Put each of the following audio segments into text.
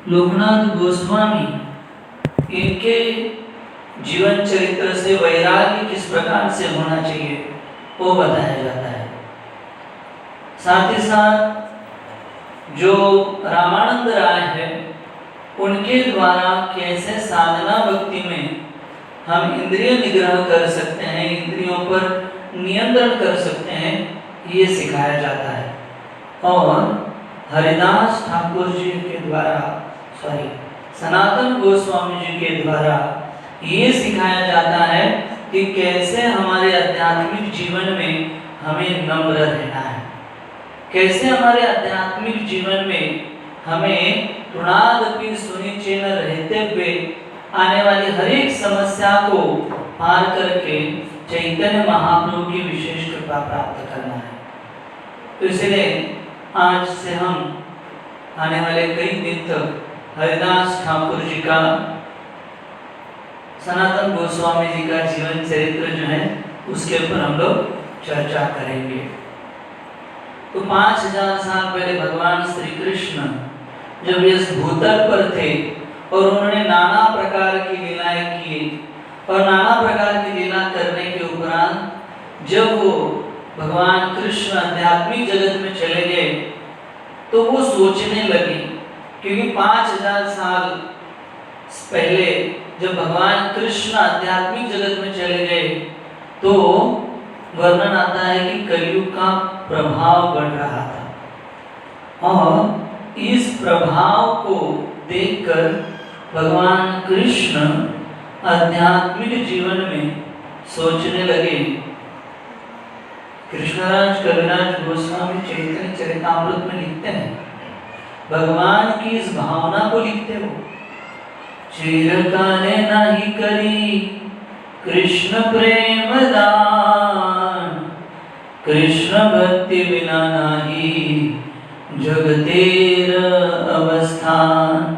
लोकनाथ गोस्वामी, इनके जीवन चरित्र से वैराग्य किस प्रकार से होना चाहिए वो बताया जाता है। साथ ही साथ जो रामानंद राय है उनके द्वारा कैसे साधना भक्ति में हम इंद्रिय निग्रह कर सकते हैं, इंद्रियों पर नियंत्रण कर सकते हैं, ये सिखाया जाता है। और हरिदास ठाकुर जी के द्वारा सनातन गोस्वामी जी के द्वारा ये सिखाया जाता है कि कैसे हमारे आध्यात्मिक जीवन में हमें नम्र रहना है, कैसे हमारे आध्यात्मिक जीवन में हमें तृणादपि सुनिचेन रहते हुए आने वाली हर एक समस्या को पार करके चैतन्य महाप्रभु की विशेष कृपा प्राप्त करना है। तो इसलिए आज से हम आने वाले कई दिन तक हरिदास ठाकुर जी का, सनातन गोस्वामी जी का जीवन चरित्र जो है उसके ऊपर हम लोग चर्चा करेंगे। तो 5000 साल पहले भगवान श्री कृष्ण जब इस भूतल पर थे और उन्होंने नाना प्रकार की लीलाएं की, और नाना प्रकार की लीला करने के उपरांत जब वो भगवान कृष्ण आध्यात्मिक जगत में चले गए तो वो सोचने लगी, क्योंकि 5000 साल पहले जब भगवान कृष्ण आध्यात्मिक जगत में चले गए तो वर्णन आता है कि कलयुग का प्रभाव बढ़ रहा था, और इस प्रभाव को देखकर भगवान कृष्ण आध्यात्मिक जीवन में सोचने लगे। कृष्णराज कविराज गोस्वामी चैतन्य चरितामृत में लिखते हैं, भगवान की इस भावना को लिखते हो, चिरकाले नाही करी कृष्ण प्रेम दान, कृष्ण भक्ति बिना नाही जगतेर अवस्थान।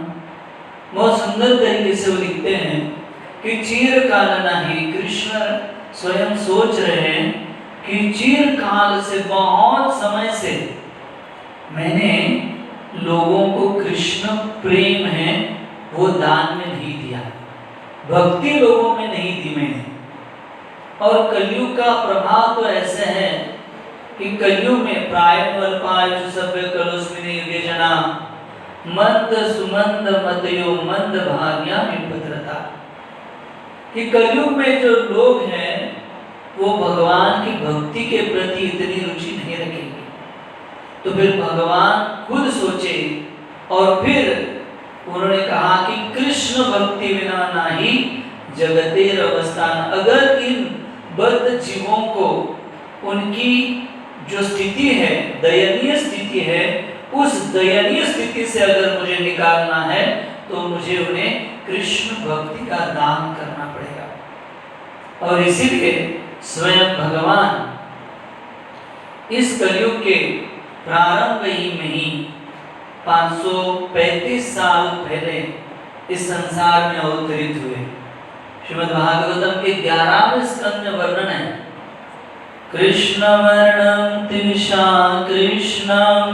बहुत सुंदर तरीके से वो लिखते हैं कि चिरकाल नाही, कृष्ण स्वयं सोच रहे हैं कि चिरकाल से, बहुत समय से मैंने लोगों को कृष्ण प्रेम है वो दान में नहीं दिया, भक्ति लोगों में नहीं दी मैंने। और कलयुग का प्रभाव तो ऐसे है कि कलयुग में प्रायः सभ्य कलुस्मिनी युगे जना मंद सुमंद मतयो मंद भाग्या विपत्रता, कि कलयुग में जो लोग हैं वो भगवान की भक्ति के प्रति इतनी रुचि नहीं रखेंगे। तो फिर भगवान खुद सोचे और फिर उन्होंने कहा कि कृष्ण भक्ति बिना नाही जगतेर अवस्थान। अगर इन बद्ध जीवों को उनकी जो स्थिति है, दयनीय स्थिति है, उस दयनीय स्थिति से अगर मुझे निकालना है तो मुझे उन्हें कृष्ण भक्ति का दान करना पड़ेगा। और इसीलिए स्वयं भगवान इस कलयुग के प्रारंभ ही में ही 535 साल पहले इस संसार में अवतरित हुए। श्रीमद् भागवतम के 11वें स्कंद में वर्णन है, कृष्ण वर्णम तिविषा कृष्णम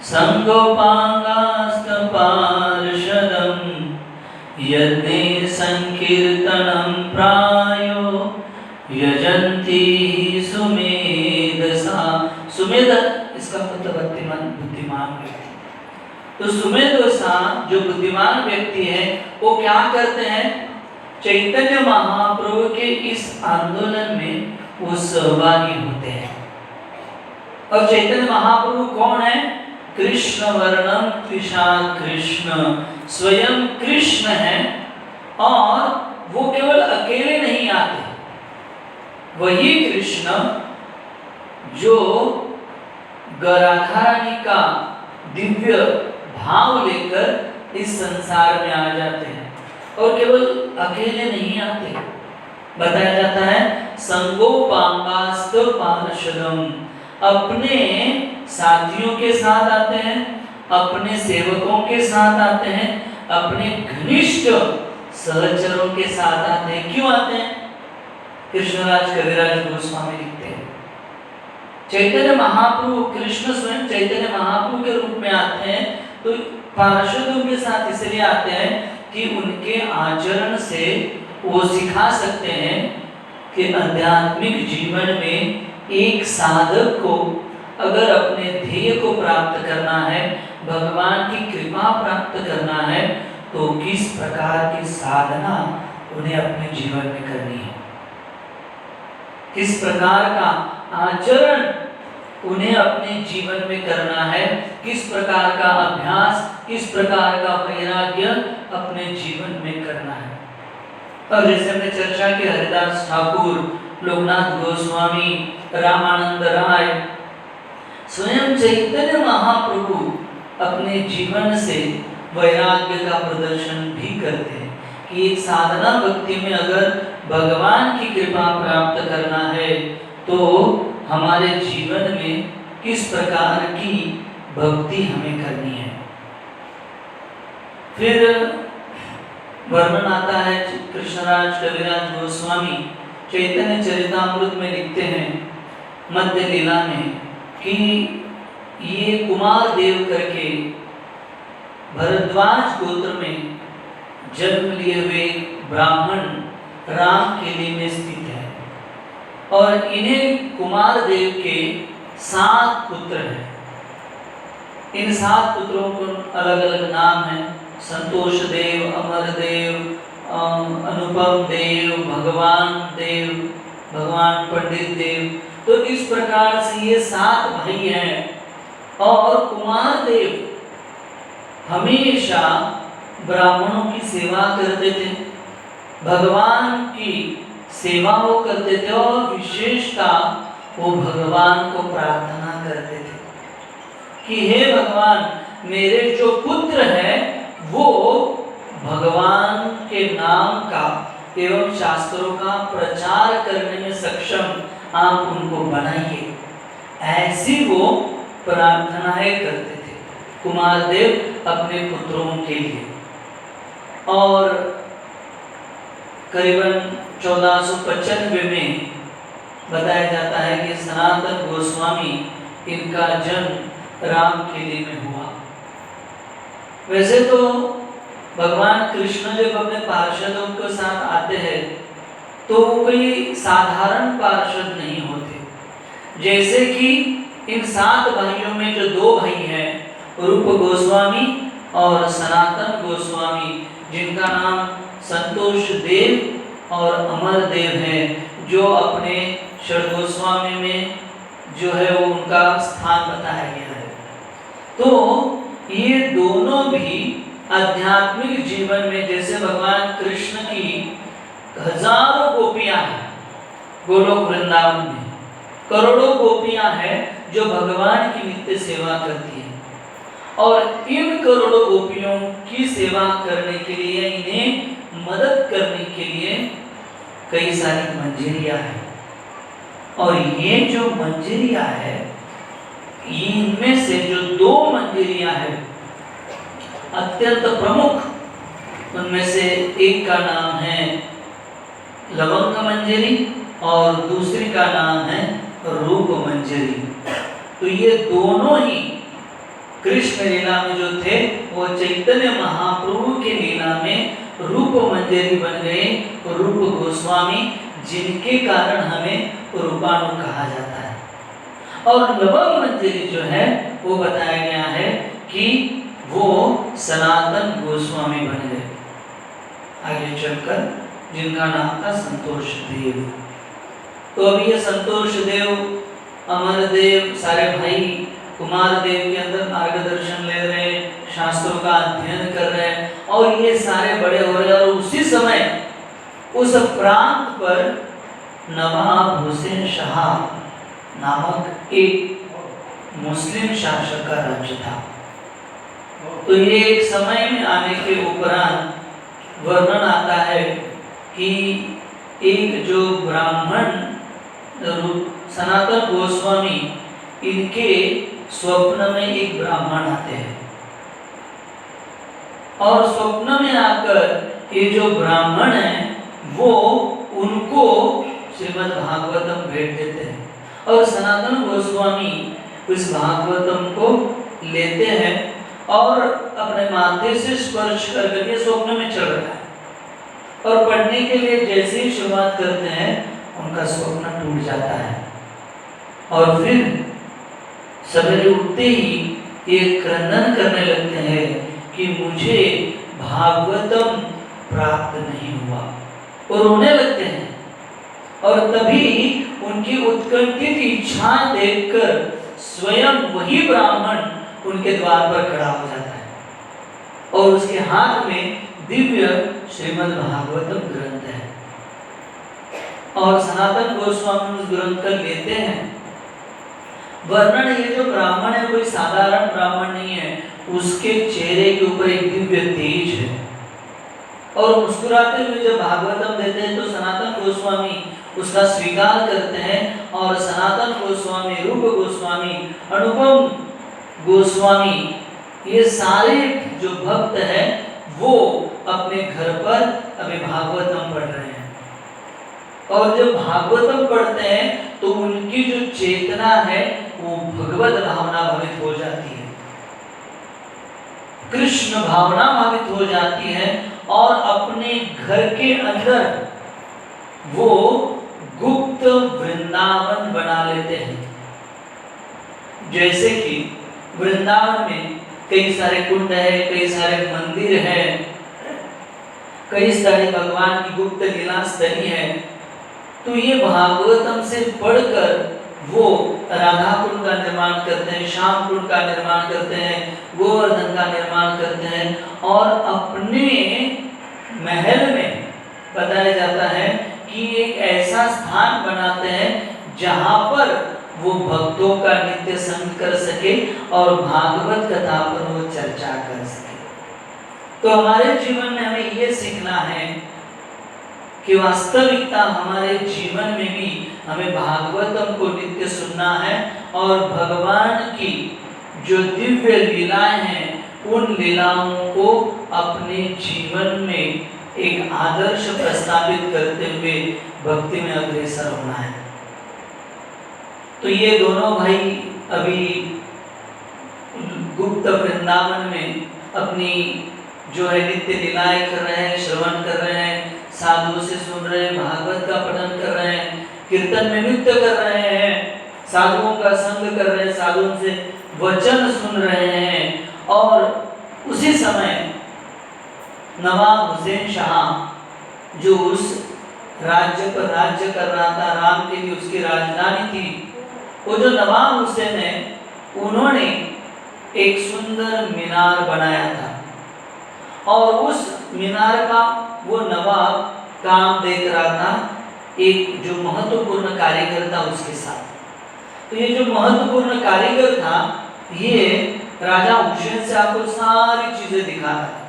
संगोपांगास्त पार्षदम यज्ञे संकीर्तनम प्रायो यजंती सुमेधसा। सुमेध इसका मतलब बुद्धिमान व्यक्ति। तो सुमेधसा जो बुद्धिमान व्यक्ति है वो क्या करते हैं, चैतन्य महाप्रभु के इस आंदोलन में वो सहभागी होते हैं। और चैतन्य महाप्रभु कौन है, कृष्ण वर्णम त्रिषा कृष्ण, स्वयं कृष्ण है। और वो केवल अकेले नहीं आते, वही कृष्ण जो राधा रानी का दिव्य भाव लेकर इस संसार में आ जाते हैं। और केवल अकेले नहीं आते, बताया जाता है संगोपांगास्त पार्षदम, अपने साथियों के साथ आते हैं, अपने सेवकों के साथ आते हैं, अपने घनिष्ठ सहचरों के साथ आते हैं। क्यों आते हैं, कृष्णराज कविराज गोस्वामी लिखते हैं, चैतन्य महाप्रभु कृष्ण स्वयं चैतन्य महाप्रभु के रूप में आते हैं तो पार्षदों के साथ इसलिए आते हैं कि उनके आचरण से वो सिखा सकते हैं कि आध्यात्मिक जीवन में एक साधक को अगर अपने ध्येय को प्राप्त करना है, भगवान की कृपा प्राप्त करना है, तो किस प्रकार की साधना उन्हें अपने जीवन में करनी है, किस प्रकार का आचरण उन्हें अपने जीवन में करना है, किस प्रकार का अभ्यास, किस प्रकार का वैराग्य अपने जीवन में करना है। और जैसे हमने चर्चा की, हरिदास ठाकुर, लोकनाथ गोस्वामी, रामानंद राय, स्वयं चैतन्य महाप्रभु अपने जीवन से वैराग्य का प्रदर्शन भी करते हैं कि एक साधना भक्ति में अगर भगवान की कृपा प्राप्त करना है तो हमारे जीवन में किस प्रकार की भक्ति हमें करनी है। फिर वर्णन आता है, कृष्णराज कविराज गोस्वामी चैतन्य चरितामृत में लिखते हैं मध्य लीला में कि ये कुमार देव करके भरद्वाज गोत्र में जन्म लिए हुए ब्राह्मण राम केली में स्थित है और इन्हें कुमार देव के 7 पुत्र हैं। इन 7 पुत्रों को अलग अलग नाम है, संतोष देव, अमर देव, अनुपम देव, भगवान देव, भगवान पंडित देव। तो इस प्रकार से ये 7 भाई हैं और कुमार देव हमेशा ब्राह्मणों की सेवा करते थे, भगवान की सेवा वो करते थे और विशेषता वो भगवान को प्रार्थना करते थे कि हे भगवान, मेरे जो पुत्र हैं वो भगवान के नाम का एवं शास्त्रों का प्रचार करने में सक्षम आप उनको बनाइए। ऐसी वो प्रार्थनाएं करते थे कुमार देव अपने पुत्रों के लिए। और करीबन 1495 में बताया जाता है कि सनातन गोस्वामी इनका जन्म रामकेली में हुआ। वैसे तो भगवान कृष्ण जब अपने पार्षदों के साथ आते हैं तो वो कोई साधारण पार्षद नहीं होते। जैसे कि इन 7 भाइयों में जो 2 भाई हैं, रूप गोस्वामी और सनातन गोस्वामी, जिनका नाम संतोष देव और अमर देव है, जो अपने षड गोस्वामी में जो है वो उनका स्थान बताया गया है। तो ये दोनों भी आध्यात्मिक जीवन में, जैसे भगवान कृष्ण की हजारों गोपियां हैं गोलोक वृंदावन में, करोड़ों गोपियां हैं जो भगवान की नित्य सेवा करती हैं और इन करोड़ों गोपियों की सेवा करने के लिए, इन्हें मदद करने के लिए कई सारी मंजरियां हैं। और ये जो मंजरियां है, इनमें से जो 2 मंजरियां हैं अत्यंत प्रमुख, उनमें से एक का नाम है लवंग मंजरी और दूसरी का नाम है रूप मंजरी। तो ये दोनों ही कृष्ण लीला में जो थे वो चैतन्य महाप्रभु के लीला में रूप मंजरी बन गए, रूप गोस्वामी, जिनके कारण हमें रूपाणु कहा जाता है। और लवंग मंजरी जो है वो बताया गया है कि वो सनातन गोस्वामी बन गए आगे चलकर, जिनका नाम था संतोष देव। तो अभी ये संतोष देव, अमर देव, सारे भाई कुमार देव के अंदर मार्गदर्शन ले रहे हैं, शास्त्रों का अध्ययन कर रहे हैं और ये सारे बड़े हो रहे हैं। और उसी समय उस प्रांत पर नवाब हुसैन शाह नामक एक मुस्लिम शासक का राज्य था। तो ये एक समय में आने के उपरांत वर्णन आता है कि एक जो ब्राह्मण सनातन गोस्वामी, इनके स्वप्न में एक ब्राह्मण आते हैं और स्वप्न में आकर ये जो ब्राह्मण है वो उनको श्रीमद् भागवतम भेंट देते हैं और सनातन गोस्वामी उस भागवतम को लेते हैं और अपने माथे से स्पर्श करके स्वप्न में चल रहा है, और पढ़ने के लिए जैसे ही शुरुआत करते हैं उनका स्वप्न टूट जाता है, और फिर सवेरे उठते ही ये क्रंदन करने लगते हैं कि मुझे भागवतम प्राप्त नहीं हुआ, और रोने लगते हैं। और तभी उनकी उत्कंठित इच्छा देखकर स्वयं वही ब्राह्मण उनके द्वार पर खड़ा हो जाता है, और उसके हाथ में दिव्य श्रीमद् भागवतम ग्रंथ है, और सनातन गोस्वामी उस ग्रंथ को लेते हैं। वर्णन, ये जो ब्राह्मण है कोई साधारण ब्राह्मण नहीं है, उसके चेहरे के ऊपर एक दिव्य तेज है, और मुस्कुराते हुए जब भागवतम देते हैं तो सनातन गोस्वामी उसका स्वीकार करते हैं, और सनातन गोस्वामी, रूप गोस्वामी, अनुपम गोस्वामी, ये सारे जो भक्त हैं वो अपने घर पर अभी भागवतम पढ़ रहे हैं, और जब भागवतम पढ़ते हैं तो उनकी जो चेतना है वो भगवत भावना भावित हो जाती है, कृष्ण भावना भावित हो जाती है, और अपने घर के अंदर वो गुप्त वृंदावन बना लेते हैं। जैसे कि वृंदावन में कई सारे कुंड है, कई सारे मंदिर है, कई सारे भगवान की गुप्त लीला स्थली है, तो ये भागवतम से पढ़कर वो राधा कुंड का निर्माण करते हैं, श्याम कुंड का निर्माण करते हैं, गोवर्धन का निर्माण करते हैं, और अपने महल में बताया जाता है कि एक ऐसा स्थान बनाते हैं जहां पर वो भक्तों का नित्य संग कर सके और भागवत कथा पर वो चर्चा कर सके। तो हमारे जीवन में हमें ये सीखना है कि वास्तविकता हमारे जीवन में भी हमें भागवतम को नित्य सुनना है, और भगवान की जो दिव्य लीलाएं हैं उन लीलाओं को अपने जीवन में एक आदर्श प्रस्तावित करते हुए भक्ति में अग्रसर होना है। तो ये दोनों भाई अभी गुप्त वृंदावन में अपनी जो है नित्य लीलाएं कर रहे हैं, श्रवण कर रहे हैं, साधुओं से सुन रहे हैं, भागवत का पठन कर रहे हैं, कीर्तन में नृत्य कर रहे हैं, साधुओं का संग कर रहे हैं, साधुओं से वचन सुन रहे हैं, और उसी समय नवाब हुसैन शाह जो उस राज्य पर राज्य कर रहा था, राम के लिए उसकी राजधानी थी, वो जो नवाब हुसैन है उन्होंने एक सुंदर मीनार बनाया था, और उस मीनार का वो नवाब काम देख रहा था एक जो महत्वपूर्ण कारीगर था उसके साथ। तो ये जो महत्वपूर्ण कारीगर था ये राजा हुसैन से आपको सारी चीजें दिखा रहा था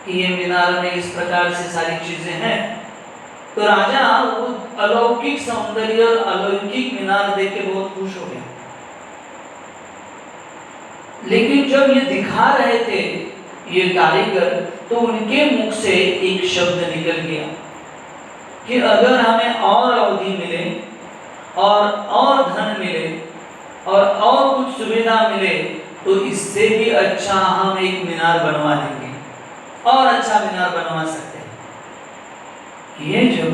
कि ये मीनार में इस प्रकार से सारी चीजें हैं। तो राजा वो अलौकिक सौंदर्य और अलौकिक मीनार देख के बहुत खुश हो गया, लेकिन जब ये दिखा रहे थे ये कारीगर, तो उनके मुख से एक शब्द निकल गया कि अगर हमें और अवधि मिले और धन मिले और कुछ सुविधा मिले तो इससे भी अच्छा हम एक मीनार बनवा देंगे, और अच्छा मीनार बनवा सकते हैं। ये जब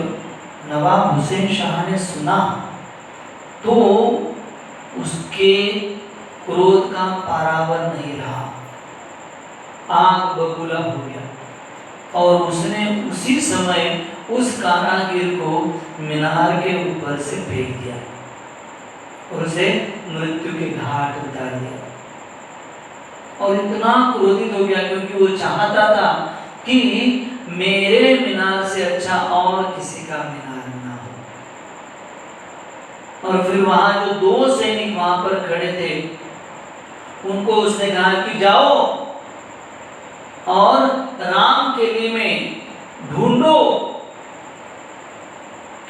नवाब हुसैन शाह ने सुना तो उसके क्रोध का पारावर नहीं रहा, आग बबूला हो गया, और उसने उसी समय उस कारागिर को मीनार के ऊपर से फेंक दिया और उसे मृत्यु के घाट उतार दिया। और इतना क्रोधित हो गया क्योंकि वो चाहता था कि मेरे मीनार से अच्छा और किसी का मीनार ना हो। और फिर वहां जो दो सैनिक वहां पर खड़े थे उनको उसने कहा कि जाओ और राम के लिए में ढूंढो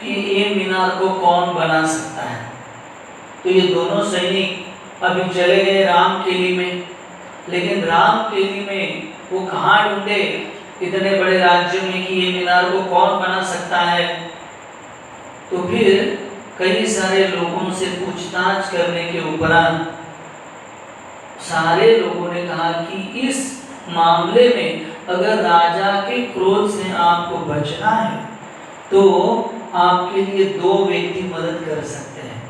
कि ये मीनार को कौन बना सकता है। तो ये दोनों सैनिक अभी चले गए राम के लिए में, लेकिन राम के लिए में वो कहाँ ढूंढे इतने बड़े राज्य में कि ये मीनार को कौन बना सकता है। तो फिर कई सारे लोगों से पूछताछ करने के उपरांत सारे लोगों ने कहा कि इस मामले में अगर राजा के क्रोध से आपको बचना है तो आपके लिए दो व्यक्ति मदद कर सकते हैं,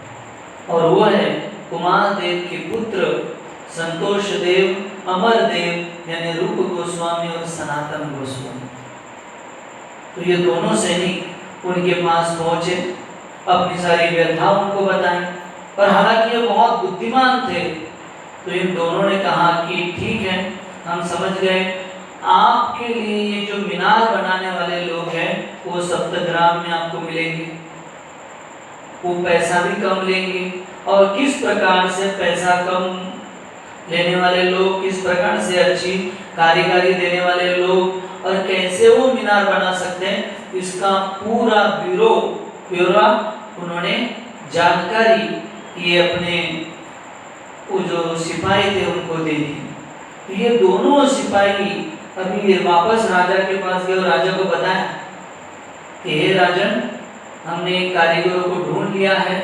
और वो है कुमार देव के पुत्र संतोष देव, अमर देव यानी रूप गोस्वामी और सनातन गोस्वामी। तो ये दोनों सैनिक उनके पास पहुंचे, अपनी सारी व्यथा उनको बताई, पर हालांकि ये बहुत बुद्धिमान थे। तो इन दोनों ने कहा कि ठीक है, हम समझ गए, आपके लिए ये जो मीनार बनाने वाले लोग हैं वो सप्तग्राम में आपको मिलेंगे, वो पैसा भी कम लेंगे। और किस प्रकार से पैसा कम लेने वाले लोग, किस प्रकार से अच्छी कारीगरी देने वाले लोग और कैसे वो मीनार बना सकते हैं, इसका पूरा ब्यौरा उन्होंने जानकारी ये अपने वो जो सिपाही थे उनको दे दी। तो ये दोनों सिपाही अभी ये वापस राजा के पास गए और राजा को बताया कि हे राजन, हमने कारीगरों को ढूंढ लिया है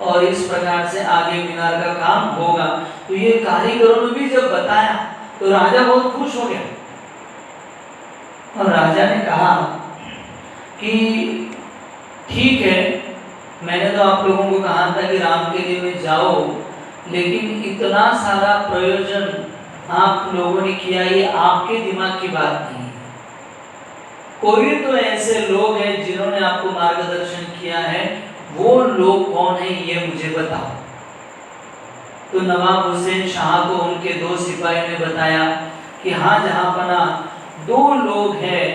और इस प्रकार से आगे मीनार का काम होगा। तो ये कारीगरों ने भी जब बताया तो राजा बहुत खुश हो गया, और राजा ने कहा कि ठीक है, मैंने तो आप लोगों को कहा था कि राम के लिए में जाओ, लेकिन इतना सारा प्रयोजन आप लोगों ने किया, ये आपके दिमाग की बात नहीं। कोई तो ऐसे लोग हैं जिन्होंने आपको मार्गदर्शन किया है, वो लोग कौन है ये मुझे बताओ। तो नवाब हुसैन शाह को उनके दो सिपाही ने बताया कि हाँ जहांपना, दो लोग हैं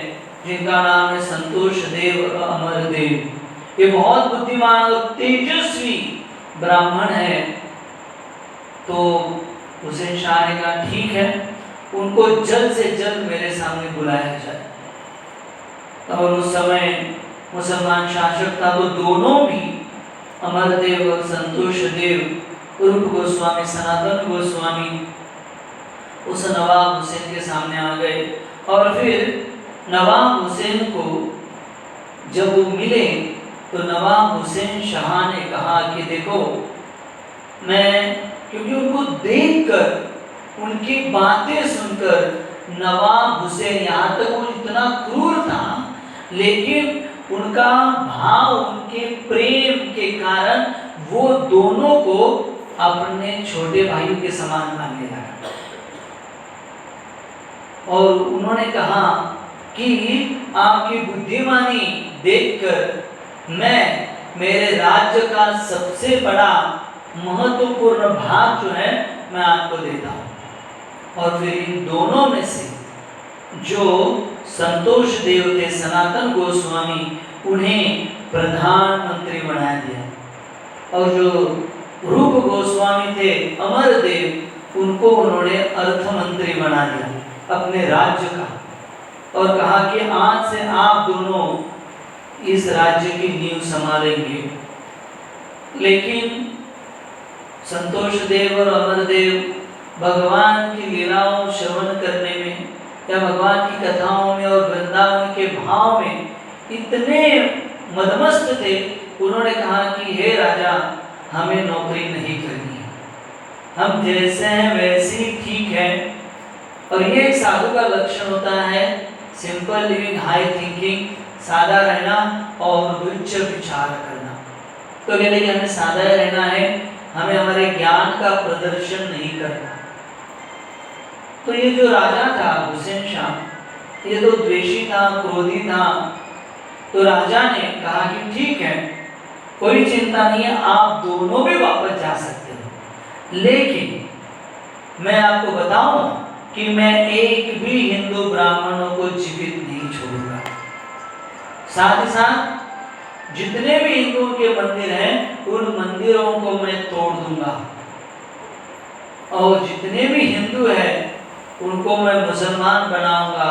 जिनका नाम है संतोष देव और अमर देव। ये बहुत बुद्धिमान और तेजस्वी ब्राह्मण है। तो हुसैन शाह ने कहा ठीक है, उनको जल्द से जल्द मेरे सामने बुलाया जाए। और उस समय मुसलमान शासक था, तो दोनों भी अमरदेव और संतोष देव, रूप गोस्वामी, सनातन गोस्वामी उस नवाब हुसैन के सामने आ गए। और फिर नवाब हुसैन को जब वो मिले तो नवाब हुसैन शाह ने कहा कि देखो, मैं, क्योंकि उनको देखकर, उनकी बातें सुनकर नवाब हुसैन, यहाँ तक वो इतना क्रूर था लेकिन उनका भाव, उनके प्रेम के कारण वो दोनों को अपने छोटे भाइयों के समान मानने लगा। और उन्होंने कहा कि आपकी बुद्धिमानी देखकर मैं मेरे राज्य का सबसे बड़ा महत्वपूर्ण भाग जो है मैं आपको देता हूँ। और फिर इन दोनों में से जो संतोष देव थे, सनातन गोस्वामी, उन्हें प्रधानमंत्री बना दिया, और जो रूप गोस्वामी थे, अमर देव, उनको उन्होंने अर्थ मंत्री बना दिया अपने राज्य का, और कहा कि आज से आप दोनों इस राज्य की नींव संभालेंगे। लेकिन संतोष देव और अमर देव भगवान की लीलाओं श्रवण करने में या भगवान की कथाओं में और वृंदावन के भाव में इतने मदमस्त थे, उन्होंने कहा कि हे राजा, हमें नौकरी नहीं करनी है, हम जैसे हैं वैसे ही ठीक है। और ये एक साधु का लक्षण होता है, सिंपल लिविंग, हाई थिंकिंग, सादा रहना और उच्च विचार करना। तो कहते कि हमें सादा रहना है, हमें हमारे ज्ञान का प्रदर्शन नहीं करना। तो ये जो राजा था हुसैन शाह, ये तो द्वेषी था, क्रोधी था। तो राजा ने कहा कि ठीक है, कोई चिंता नहीं है, आप दोनों भी वापस जा सकते हो, लेकिन मैं आपको बताऊं कि मैं एक भी हिंदू ब्राह्मणों को जीवित नहीं छोड़ूंगा। साथ ही साथ जितने भी हिंदुओं के मंदिर हैं, उन मंदिरों को मैं तोड़ दूंगा, और जितने भी हिंदू हैं उनको मैं मुसलमान बनाऊंगा,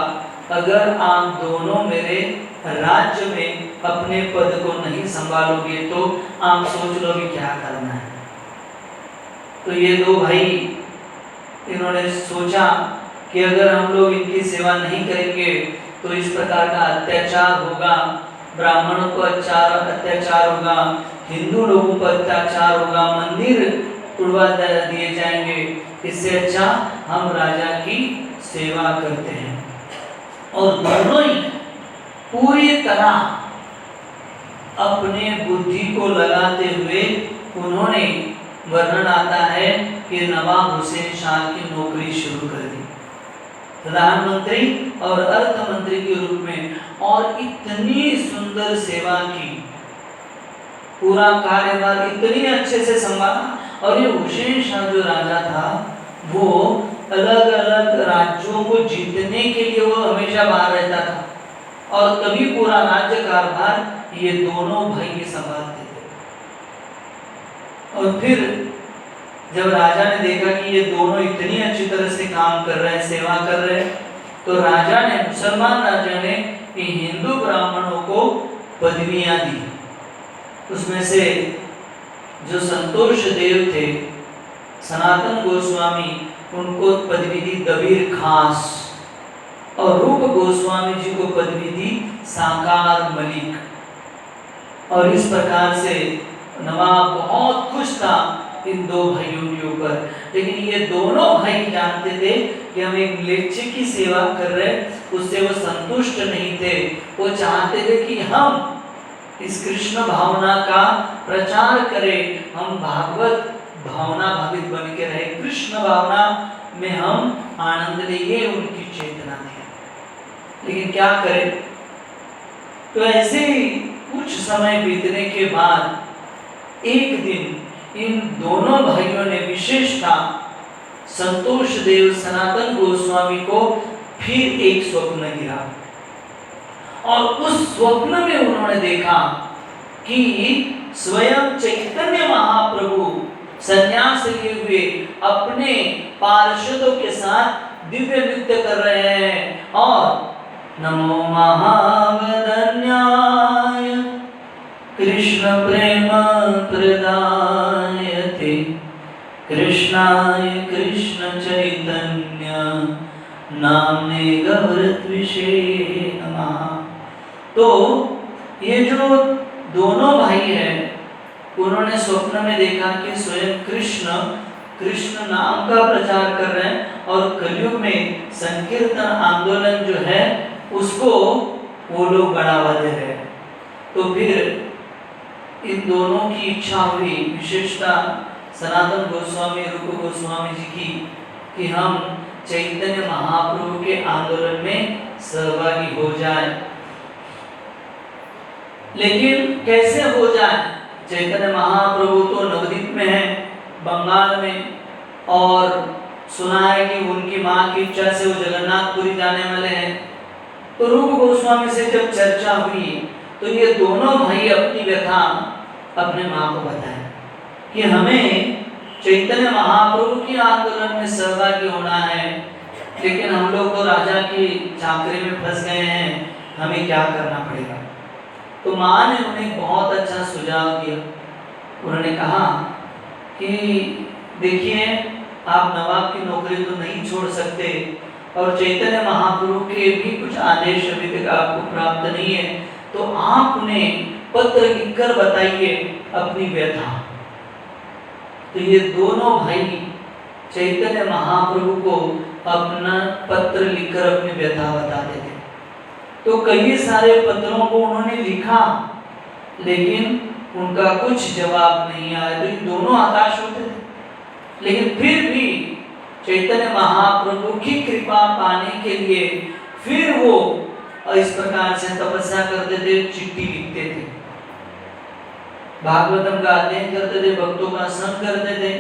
अगर आप दोनों मेरे राज्य में अपने पद को नहीं संभालोगे तो आप सोच लो कि क्या करना है। तो ये दो भाई, इन्होंने सोचा कि अगर हम लोग इनकी सेवा नहीं करेंगे तो इस प्रकार का अत्याचार होगा, ब्राह्मणों को अत्याचार होगा, हिंदू लोगों पर अत्याचार होगा, मंदिर उड़वा दिए जाएंगे, इससे अच्छा हम राजा की सेवा करते हैं। और दोनों ही पूरी तरह अपने बुद्धि को लगाते हुए उन्होंने, वर्णन आता है कि नवाब हुसैन शाह की नौकरी शुरू कर दी, प्रधानमंत्री और अर्थ मंत्री के रूप में, और इतनी सुंदर सेवा की, पूरा कार्यभार इतनी अच्छे से संभाला। और ये हुसैन शाह जो राजा था वो अलग अलग राज्यों को जीतने के लिए वो हमेशा बाहर रहता था, और तभी पूरा राज्य कारभार ये दोनों भाई संभालते थे। और फिर जब राजा ने देखा कि ये दोनों इतनी अच्छी तरह से काम कर रहे हैं, सेवा कर रहे हैं, तो राजा ने, मुसलमान राजा ने हिंदू ब्राह्मणों को पदवियां दी। उसमें से जो संतोष देव थे, सनातन गोस्वामी, उनको पदवी दी दबीर खास, और रूप गोस्वामी जी को पदवी दी साकार मलिक। और इस प्रकार से नवाब बहुत खुश था इन दो भाइयों के ऊपर। लेकिन ये दोनों भाई जानते थे कि हम एक म्लेच्छ की सेवा कर रहे हैं, उससे वो संतुष्ट नहीं थे। वो चाहते थे कि हम इस कृष्ण भावना का प्रचार करें, हम भागवत भावना भावित बन के रहे, कृष्ण भावना में हम आनंद ले, ये उनकी चेतना थी। लेकिन क्या करें, तो ऐसे ही कुछ समय बीतने के बाद एक दिन इन दोनों भाइयों ने, विशेषता संतोष देव सनातन गोस्वामी को फिर एक स्वप्न गिरा, और उस स्वप्न में उन्होंने देखा कि स्वयं चैतन्य महाप्रभु संन्यास लिए हुए अपने पार्षदों के साथ दिव्य नृत्य कर रहे हैं, और नमो महावदन्याय कृष्ण प्रेम प्रदायते कृष्णाय कृष्ण चैतन्य नाम्ने गौरत्विषे नमः। तो ये जो दोनों भाई हैं, उन्होंने स्वप्न में देखा कि स्वयं कृष्ण कृष्ण नाम का प्रचार कर रहे हैं, और कलयुग में संकीर्तन आंदोलन जो है उसको वो लोग बढ़ावा दे रहे हैं। तो फिर इन दोनों की इच्छा हुई, विशेषता सनातन गोस्वामी, रूप गोस्वामी जी की, कि हम चैतन्य महाप्रभु के आंदोलन में सहभागी हो जाए। लेकिन कैसे हो जाए? चैतन्य महाप्रभु तो नवद्वीप में है, बंगाल में, और सुना है कि उनकी माँ की इच्छा से वो जगन्नाथपुरी जाने वाले हैं। तो रूप गोस्वामी से जब चर्चा हुई तो ये दोनों भाई अपनी व्यथा अपने माँ को बताए कि हमें चैतन्य महाप्रभु की आंदोलन में सहभागी होना है, लेकिन हम लोग तो राजा की चाकरी में फंस गए हैं, हमें क्या करना पड़ेगा। तो माँ ने उन्हें बहुत अच्छा सुझाव दिया। उन्होंने कहा कि देखिए, आप नवाब की नौकरी तो नहीं छोड़ सकते, और चैतन्य महाप्रभु के भी कुछ आदेश अभी तक आपको प्राप्त नहीं है, तो आप उन्हें पत्र लिखकर बताइए अपनी व्यथा। तो ये दोनों भाई चैतन्य महाप्रभु को अपना पत्र लिखकर अपनी व्यथा बताते थे। तो कई सारे पत्रों को उन्होंने लिखा, लेकिन उनका कुछ जवाब नहीं आया। तो ये दोनों हताश होते थे, लेकिन फिर भी चैतन्य महाप्रभु की कृपा पाने के लिए फिर वो इस प्रकार से तपस्या करते थे, चिट्ठी लिखते थे, भागवतम का अध्ययन करते थे, भक्तों का संग करते थे।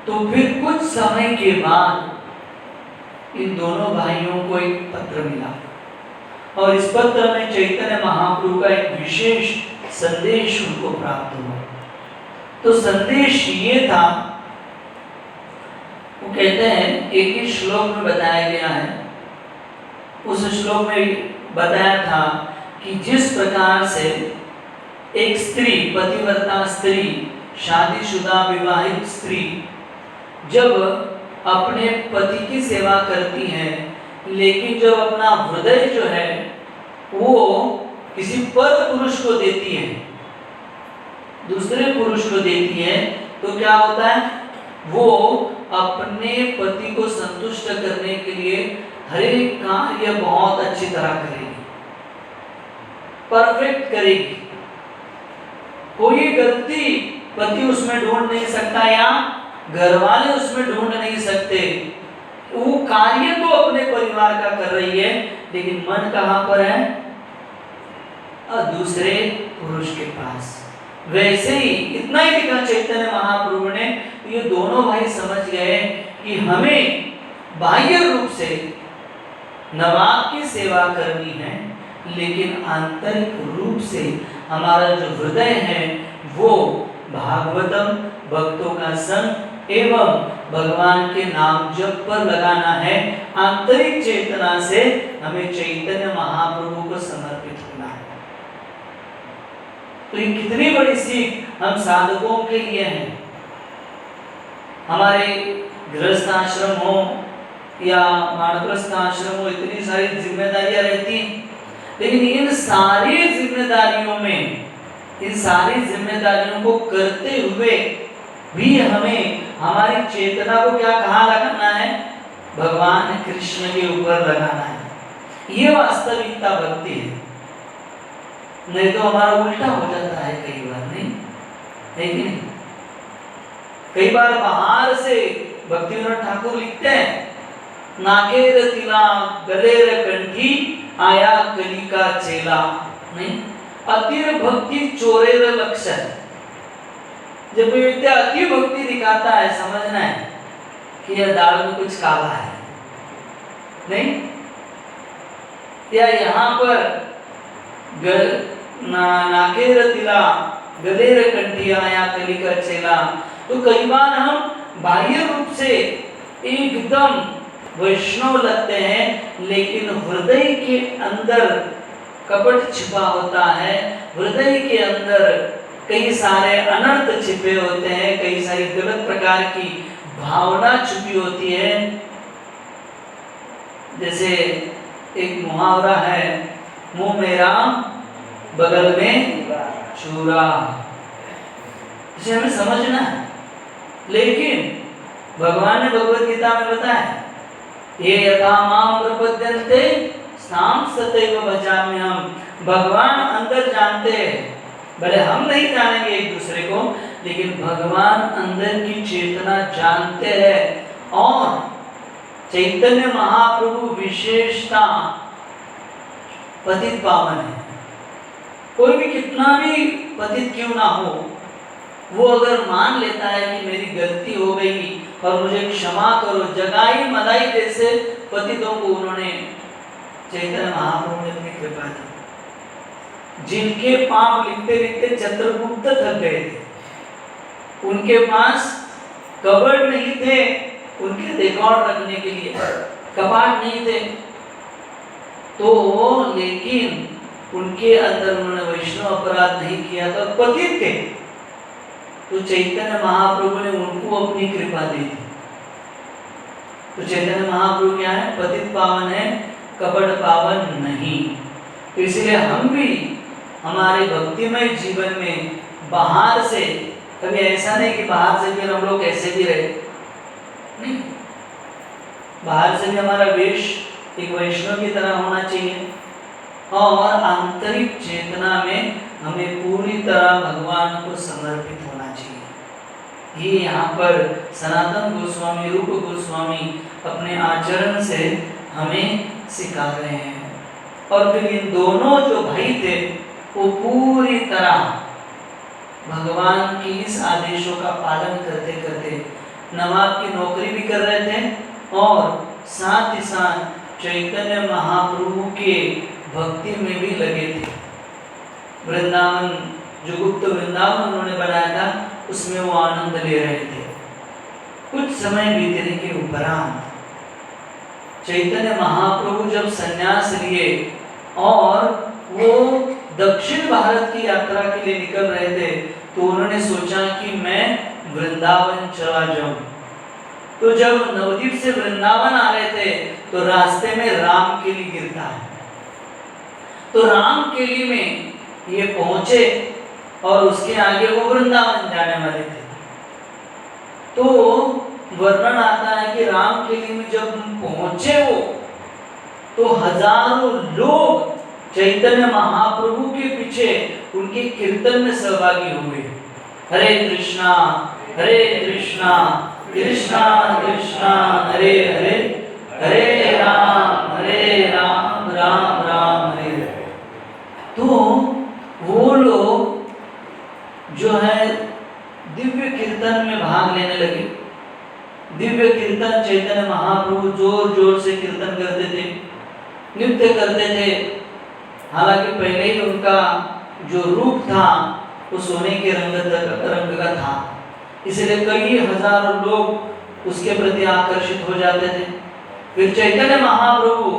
तो फिर कुछ समय के बाद इन दोनों भाइयों को एक पत्र मिला, और इस पत्र में चैतन्य महाप्रभु का एक विशेष संदेश उनको प्राप्त हुआ। तो संदेश ये था, वो कहते हैं, एक ही श्लोक में बताया गया है, उस श्लोक में बताया था कि जिस प्रकार से एक स्त्री, पतिव्रता स्त्री, शादीशुदा विवाहित स्त्री जब अपने पति की सेवा करती है, लेकिन जब अपना हृदय जो है वो किसी पर पुरुष को देती है, दूसरे पुरुष को देती है, तो क्या होता है, वो अपने पति को संतुष्ट करने के लिए हर एक कार्य बहुत अच्छी तरह करेगी, परफेक्ट करेगी। कोई गलती पति उसमें ढूंढ नहीं सकता या घर वाले उसमें ढूंढ नहीं सकते। वो कार्य तो अपने परिवार का कर रही है, लेकिन मन कहां पर है, दूसरे पुरुष के पास। वैसे ही इतना ही लिखा चैतन्य महाप्रभु ने, ये दोनों भाई समझ गए कि हमें बाह्य रूप से नवाब की सेवा करनी है, लेकिन आंतरिक रूप से हमारा जो हृदय है वो भागवतम, भक्तों का संग एवं भगवान के नाम जप पर लगाना है। आंतरिक चेतना से हमें चैतन्य महाप्रभु को समर्पित होना है। तो ये कितनी बड़ी सीख हम साधकों के लिए है। हमारे गृहस्थ आश्रम हो या वानप्रस्थ आश्रम हो, इतनी सारी जिम्मेदारियां रहती हैं, लेकिन इन सारी जिम्मेदारियों में, इन सारी जिम्मेदारियों को करते हुए भी हमें हमारी चेतना को क्या कहाँ लगाना है, भगवान कृष्ण के ऊपर लगाना है। ये वास्तविकता भक्ति है। नहीं तो हमारा उल्टा हो जाता है कई बार, नहीं है कि नहीं? कई बार बाहर से भक्ति विनोद ठाकुर लिखते हैं, नाकेर तिला गलेर कंठी आया कली का चेला, नहीं, अतिर भक्ति चोरेर लक्षण। जब कोई व्यक्ति अति भक्ति दिखाता है, समझना है कि यह दाल में कुछ काला है, नहीं, या यहाँ पर नाकेर तिला गलेर कंठी आया कली का चेला। तो कई बार हम बाह्य रूप से एकदम वैष्णव लगते हैं, लेकिन हृदय के अंदर कपट छिपा होता है, हृदय के अंदर कई सारे अनर्थ छिपे होते हैं, कई सारी गलत प्रकार की भावना छुपी होती है। जैसे एक मुहावरा है, मुंह मेरा बगल में चूरा, इसे हमें समझना है। लेकिन भगवान ने भगवत गीता में बताया, ये यथा माम प्रपद्यन्ते स्थाम सतैव भजाम्यहम्। भगवान अंदर जानते हैं, भले हम नहीं जानेंगे एक दूसरे को, लेकिन भगवान अंदर की चेतना जानते हैं। और चैतन्य महाप्रभु विशेषता पतित पावन है। कोई भी कितना भी पतित क्यों ना हो, वो अगर मान लेता है कि मेरी गलती हो गई और मुझे क्षमा करो, जगाई मदाई जैसे पतितों को उन्होंने, चैतन्य महाप्रभु ने अपनी कृपा दी। जिनके पाप लिखते लिखते चित्रगुप्त थक गए थे, उनके पास कबर्ड नहीं थे उनके रिकॉर्ड रखने के लिए, कपाट नहीं थे, तो लेकिन उनके अंदर उन्होंने वैष्णव अपराध नहीं किया था, पतित थे। तो चैतन्य महाप्रभु ने उनको अपनी कृपा दी थी। तो चैतन्य महाप्रभु क्या है, पतित पावन है, कपट पावन नहीं। तो इसलिए हम भी हमारे भक्तिमय जीवन में बाहर से, कभी ऐसा नहीं कि बाहर से फिर हम लोग कैसे भी रहे, नहीं, बाहर से भी हमारा वेश एक वैष्णव की तरह होना चाहिए, और आंतरिक चेतना में हमें पूरी तरह भगवान को समर्पित होना चाहिए। ये यहाँ पर सनातन गोस्वामी, रूप गोस्वामी अपने आचरण से हमें सिखा रहे हैं। और फिर इन दोनों जो भाई थे वो पूरी तरह भगवान की इस आदेशों का पालन करते करते नवाब की नौकरी भी कर रहे थे, और साथ ही साथ चैतन्य महाप्रभु के भक्ति में भी लगे थे। वृंदावन, जो गुप्त वृंदावन उन्होंने बनाया था, उसमें वो आनंद ले रहे थे। कुछ समय बीतने के उपरांत चैतन्य महाप्रभु जब संन्यास लिए और वो दक्षिण भारत की यात्रा के लिए निकल रहे थे, तो उन्होंने सोचा कि मैं वृंदावन चला जाऊं। तो जब नवद्वीप से वृंदावन आ रहे थे, तो रास्ते में रामकेली गिरता है। तो रामकेली में ये पहुंचे और उसके आगे वो वृंदावन जाने वाले थे। तो वर्णन आता है कि रामकेली में जब पहुंचे वो, तो हजारों लोग चैतन्य महाप्रभु के पीछे उनके कीर्तन में सहभागी हुए। हरे कृष्णा कृष्णा कृष्णा हरे हरे, हरे राम राम राम हरे हरे। तो वो लोग जो है दिव्य कीर्तन में भाग लेने लगे। दिव्य कीर्तन चैतन्य महाप्रभु जोर जोर से कीर्तन करते थे, नृत्य करते थे। हालांकि पहले ही उनका जो रूप था वो सोने के रंग का था, इसलिए कई हजारों लोग उसके प्रति आकर्षित हो जाते थे। फिर चैतन्य महाप्रभु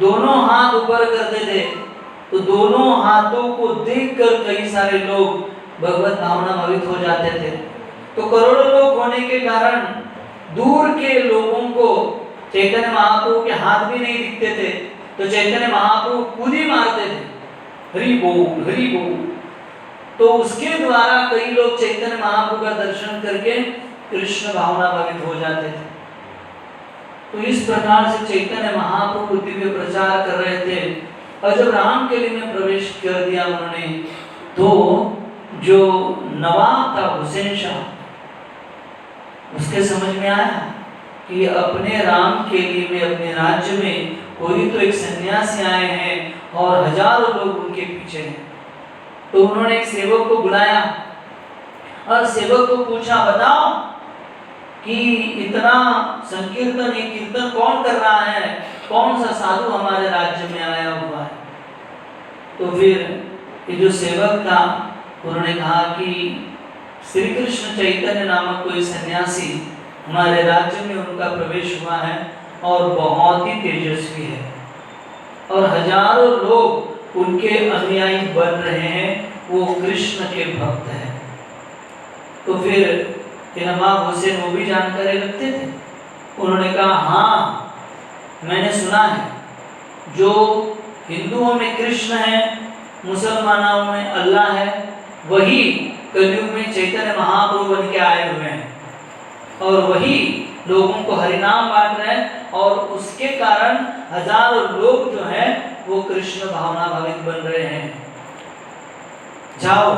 दोनों हाथ ऊपर करते थे, तो दोनों हाथों को देखकर कई सारे लोग भगवत भावना भावित हो जाते थे। तो करोड़ों लोग होने के कारण दूर के लोगों को चैतन्य महाप्रभु के हाथ भी नहीं दिखते थे, तो चैतन्य महाप्रभु खुद ही मारते थे, हरि बोल हरि बोल। तो उसके द्वारा कई लोग चैतन्य महाप्रभु का दर्शन करके कृष्ण भावना भावित हो जाते थे। तो इस प्रकार से चैतन्य महाप्रभु दिव्य प्रचार कर रहे थे। और जब रामकेली में प्रवेश कर दिया उन्होंने, तो जो नवाब था हुसैन शाह, उसके समझ में आया कि अपने रामकेली में, अपने राज्य में कोई तो एक सन्यासी आए हैं और हजारों लोग उनके पीछे हैं। तो उन्होंने एक सेवक को बुलाया और सेवक को पूछा, बताओ कि इतना संकीर्तन, ये कीर्तन कौन कर रहा है, कौन सा साधु हमारे राज्य में आया हुआ है। तो फिर ये जो सेवक था उन्होंने कहा कि श्री कृष्ण चैतन्य नामक कोई सन्यासी हमारे राज्य में उनका प्रवेश हुआ है और बहुत ही तेजस्वी है और हजारों लोग उनके अनुयायी बन रहे हैं, वो कृष्ण के भक्त हैं। तो फिर नवाब हुसैन वो भी जानकारी रखते थे। उन्होंने कहा, हाँ मैंने सुना है, जो हिंदुओं में कृष्ण है, मुसलमानों में अल्लाह है, वही कलयुग में चैतन्य महाप्रभु बन के आए हुए हैं और वही लोगों को हरिनाम बांट रहे हैं और उसके कारण हजारों लोग जो हैं वो कृष्ण भावना भावित बन रहे हैं। जाओ,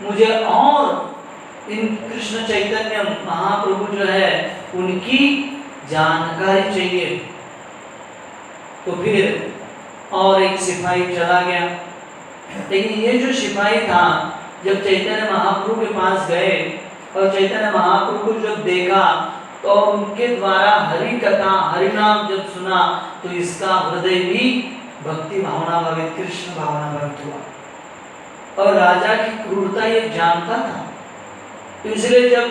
मुझे और इन कृष्ण चैतन्य महाप्रभु जो है उनकी जानकारी चाहिए। तो फिर और एक सिपाही चला गया, लेकिन ये जो सिपाही था जब चैतन्य महाप्रभु के पास गए और चैतन्य महाप्रभु जब देखा तो उनके द्वारा हरि कथा, हरि नाम जब सुना, तो इसका हृदय भी भक्ति भावना भावित, कृष्ण भावना भावित हुआ और राजा की क्रूरता ये जानता था। तो इसलिए जब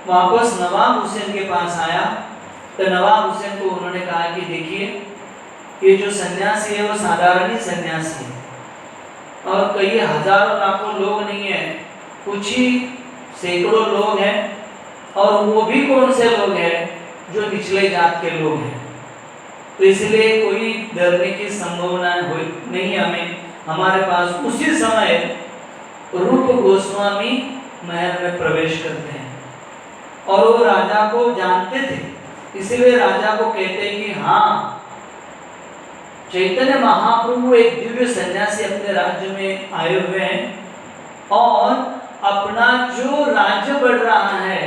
वापस नवाब हुसैन के पास आया तो नवाब हुसैन को उन्होंने कहा कि देखिए, ये जो सन्यासी है वो साधारण ही सन्यासी है और कई हजारों लाखों लोग नहीं है, कुछ ही सैकड़ों लोग हैं और वो भी कौन से लोग हैं जो निचले जात के लोग हैं। तो इसलिए कोई डरने की संभावना नहीं हमें। हमारे पास उसी समय रूप गोस्वामी महल में प्रवेश करते हैं और वो राजा को जानते थे, इसलिए राजा को कहते हैं कि हाँ, चैतन्य महाप्रभु एक दिव्य सन्यासी अपने राज्य में आए हुए हैं और अपना जो राज्य बढ़ रहा है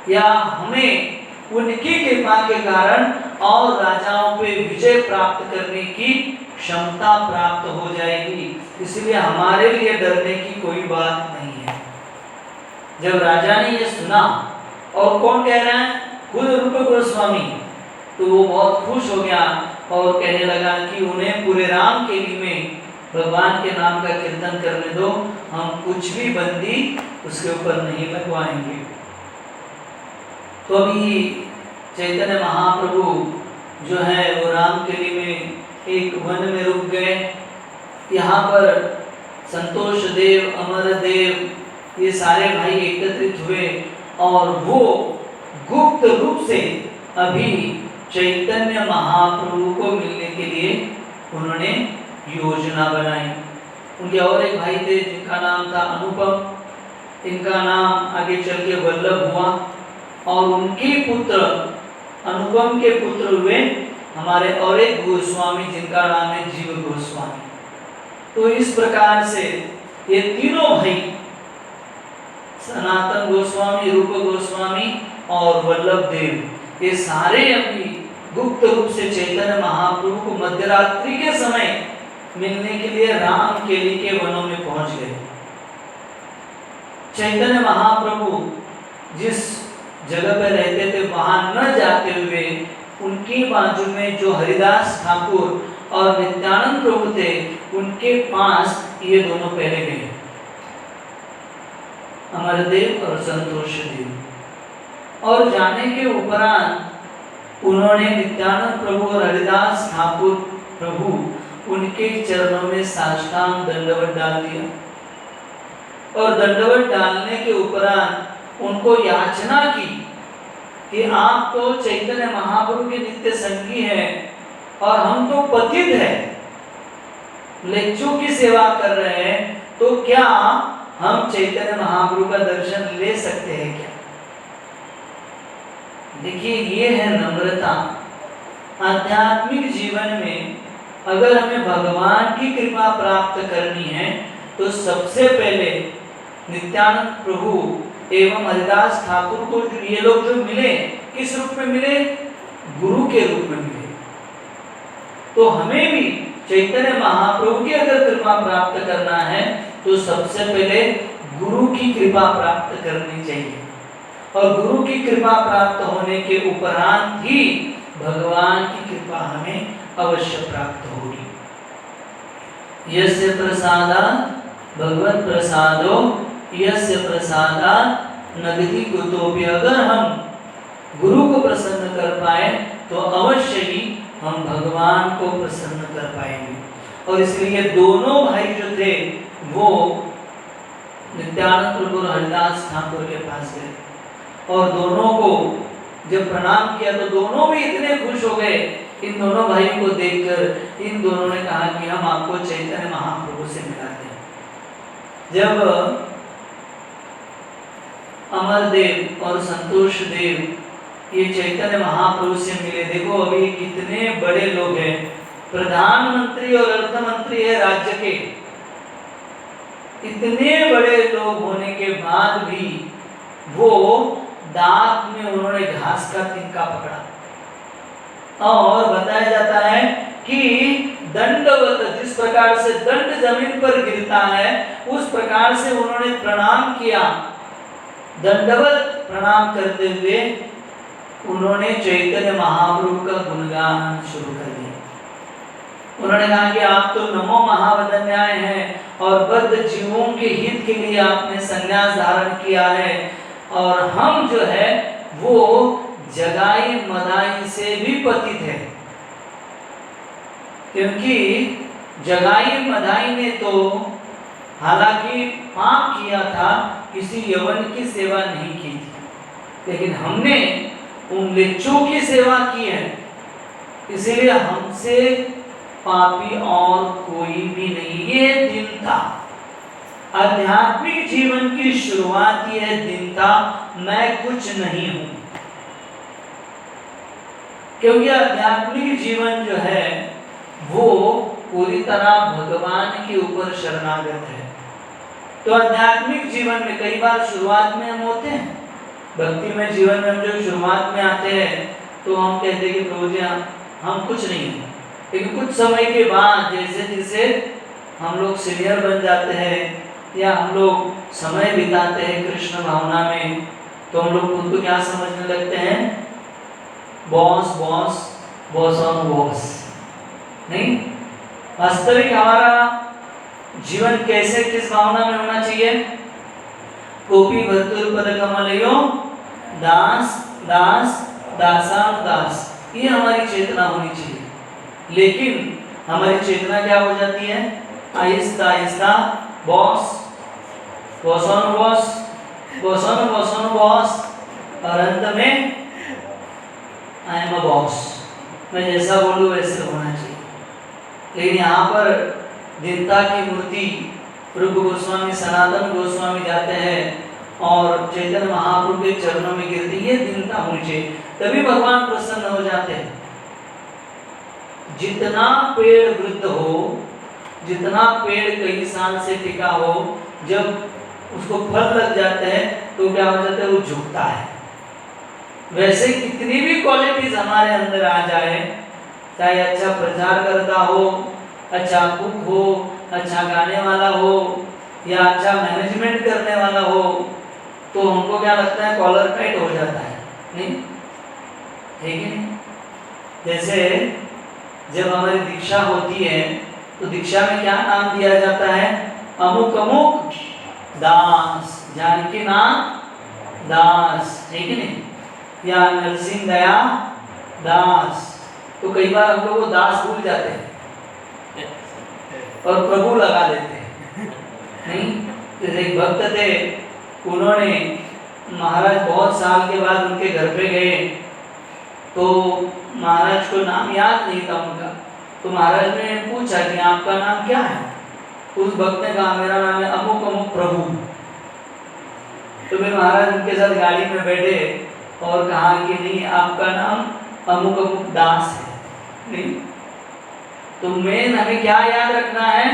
या हमें उनकी कृपा के कारण और राजाओं पे विजय प्राप्त करने की क्षमता प्राप्त हो जाएगी, इसलिए हमारे लिए डरने की कोई बात नहीं है। जब राजा ने ये सुना, और कौन कह रहा है, खुद रूप गोस्वामी, तो वो बहुत खुश हो गया और कहने लगा कि उन्हें पूरे रामकेली में भगवान के नाम का कीर्तन करने दो, हम कुछ भी बंदी उसके ऊपर नहीं लगवाएंगे। तो अभी चैतन्य महाप्रभु जो है वो रामकेली में एक वन में रुक गए। यहाँ पर संतोष देव, अमर देव, ये सारे भाई एकत्रित हुए और वो गुप्त रूप से अभी चैतन्य महाप्रभु को मिलने के लिए उन्होंने योजना बनाई। उनके और एक भाई थे जिनका नाम था अनुपम, इनका नाम आगे चल के वल्लभ हुआ। और उनके पुत्र अनुपम के पुत्र हुए हमारे और एक गोस्वामी जिनका नाम है जीव गोस्वामी। तो इस प्रकार से ये तीनों भाई सनातन गोस्वामी, रूप गोस्वामी और वल्लभ देव, ये सारे अभी गुप्त रूप से चैतन्य महाप्रभु को मध्यरात्रि के समय मिलने के लिए राम केली के वनों में पहुंच गए। चैतन्य महाप्रभु जिस जगह पर रहते थे वहां न जाते हुए उनकी बाजू में जो हरिदास ठाकुर और नित्यानंद प्रभु थे उनके पास ये दोनों पहले गए, अमरदेव और संतोष देव। और जाने के उपरांत उन्होंने नित्यानंद प्रभु और हरिदास ठाकुर प्रभु उनके चरणों में साष्टांग दंडवत डाल दिया। और दंडवत डालने के उपरांत उनको याचना की कि आप तो चैतन्य महाप्रभु के नित्य संगी हैं और हम तो पतित हैं, लेच्चों की सेवा कर रहे हैं, तो क्या हम चैतन्य महाप्रभु का दर्शन ले सकते हैं क्या? देखिए ये है नम्रता। आध्यात्मिक जीवन में अगर हमें भगवान की कृपा प्राप्त करनी है तो सबसे पहले नित्यानंद प्रभु एवं हरिदास ठाकुर को ये लोग जो मिले, किस रूप में मिले? गुरु के रूप में मिले। तो हमें भी चैतन्य महाप्रभु की अगर कृपा प्राप्त करना है तो सबसे पहले गुरु की कृपा प्राप्त करनी चाहिए, और गुरु की कृपा प्राप्त होने के उपरांत ही भगवान की कृपा हमें अवश्य प्राप्त होगी। यस्य प्रसादात् भगवत प्रसादो यस्य प्रसादात् नगति कुतोपि। अगर हम गुरु को प्रसन्न कर पाए तो अवश्य ही हम भगवान को प्रसन्न कर पाएंगे। और इसलिए दोनों भाई जो थे वो नित्यानंद प्रभु और हरिदास ठाकुर के पास गए, और दोनों को जब प्रणाम किया तो दोनों भी इतने खुश हो गए इन दोनों भाइयों को देखकर। इन दोनों ने कहा कि हम आपको चैतन्य महाप्रभु से मिलाते हैं। जब अमरदेव और संतोष देव ये चैतन्य महाप्रभु से मिले, देखो अभी कितने बड़े लोग हैं, प्रधानमंत्री और अर्थमंत्री है राज्य के, इतने बड़े लोग होने के बाद भी वो दांत में उन्होंने घास का तिनका पकड़ा। और बताया जाता है कि दंडवत, जिस प्रकार से दंड जमीन पर गिरता है उस प्रकार से उन्होंने प्रणाम किया। दंडवत प्रणाम करते हुए उन्होंने चैतन्य महाप्रभु का गुणगान शुरू कर दिया। उन्होंने कहा कि आप तो नमो महावदन्याय हैं और बद्ध जीवों के हित के लिए आपने संन्यास धारण किया है, और हम जो है वो जगाई मदाई से भी पतित है, क्योंकि जगाई मदाई ने तो हालांकि पाप किया था, किसी यवन की सेवा नहीं की थी, लेकिन हमने उन लिच्चों की सेवा की है, इसीलिए हमसे पापी और कोई भी नहीं। ये दीनता, आध्यात्मिक जीवन की शुरुआत ही है दीनता, मैं कुछ नहीं हूं। क्योंकि आध्यात्मिक जीवन जो है वो पूरी तरह भगवान के ऊपर शरणागत है। तो आध्यात्मिक जीवन में कई बार शुरुआत में हम होते हैं, भक्ति में जीवन में हम जो शुरुआत में आते हैं तो हम कहते हैं कि प्रभु जी हम कुछ नहीं हैं, लेकिन कुछ समय के बाद जैसे जैसे हम लोग सीनियर बन जाते हैं या हम लोग समय बिताते हैं कृष्ण भावना में, तो हम लोग खुद को क्या समझने लगते हैं? Boss boss boss on boss. नहीं, वास्तविक हमारा जीवन कैसे, किस भावना में होना चाहिए? कोपी भर्तुर पद कमलयो दास दास दासान दास, ये हमारी चेतना होनी चाहिए। लेकिन हमारी चेतना क्या हो जाती है? Aahista Aahista boss boss on boss boss on boss on boss, और अंत में आई एम अ बॉस, मैं जैसा बोलूं वैसे होना चाहिए। लेकिन यहाँ पर दीनता की मूर्ति रूप गोस्वामी सनातन गोस्वामी जाते हैं और चैतन्य महाप्रभु के चरणों में गिरती, ये दीनता होनी चाहिए, तभी भगवान प्रसन्न हो जाते हैं। जितना पेड़ वृद्ध हो, जितना पेड़ कई साल से टिका हो, जब उसको फल लग जाते हैं तो क्या हो जाता है, वो झुकता है। वैसे कितनी भी क्वालिटीज हमारे अंदर आ जाए, चाहे अच्छा प्रचार करता हो, अच्छा कुक हो, अच्छा गाने वाला हो, या अच्छा मैनेजमेंट करने वाला हो, तो हमको क्या लगता है, कॉलर टाइट हो जाता है, नहीं? ठीक है। जैसे जब हमारी दीक्षा होती है तो दीक्षा में क्या नाम दिया जाता है, अमुक अमुक दास, जानकी नाथ दास, ठीक है नहीं, या नरसिंह दया दास। तो कई बार हम लोग वो दास भूल जाते हैं और प्रभु लगा देते हैं, नहीं? जैसे एक भक्त थे, उन्होंने महाराज बहुत साल के बाद उनके घर पे गए, तो महाराज को नाम याद नहीं था उनका, तो महाराज ने पूछा कि आपका नाम क्या है? उस भक्त ने कहा मेरा नाम है अमुक अमुक प्रभु। तो फिर महाराज उनके साथ गाड़ी में बैठे और कहा कि नहीं, आपका नाम अमुक अमुक दास है, नहीं? तो मेन हमें क्या याद रखना है,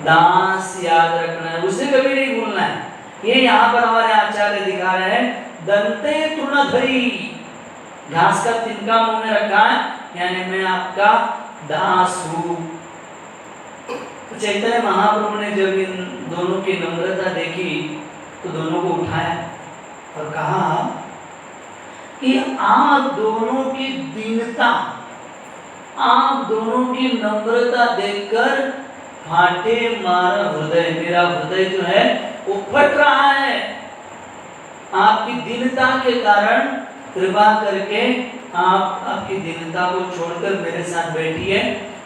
दास याद रखना है, उसे कभी नहीं भूलना है। ये यहाँ पर हमारे आचार्य दिखा रहे हैं, दंते तृणधरी, घास का तिनका मुंह में रखा है, यानी मैं आपका दास हूँ। तो चैतन्य महाप्रभु ने जब इन दोनों की नम्रता देखी तो दोनों को उठाया और कहा कि आप दोनों की दीनता, आप दोनों की नम्रता देखकर फाटे मारा हृदय, मेरा हृदय जो है वो फट रहा है। आपकी दीनता के कारण कृपा करके आप आपकी दीनता को छोड़कर मेरे साथ बैठिए।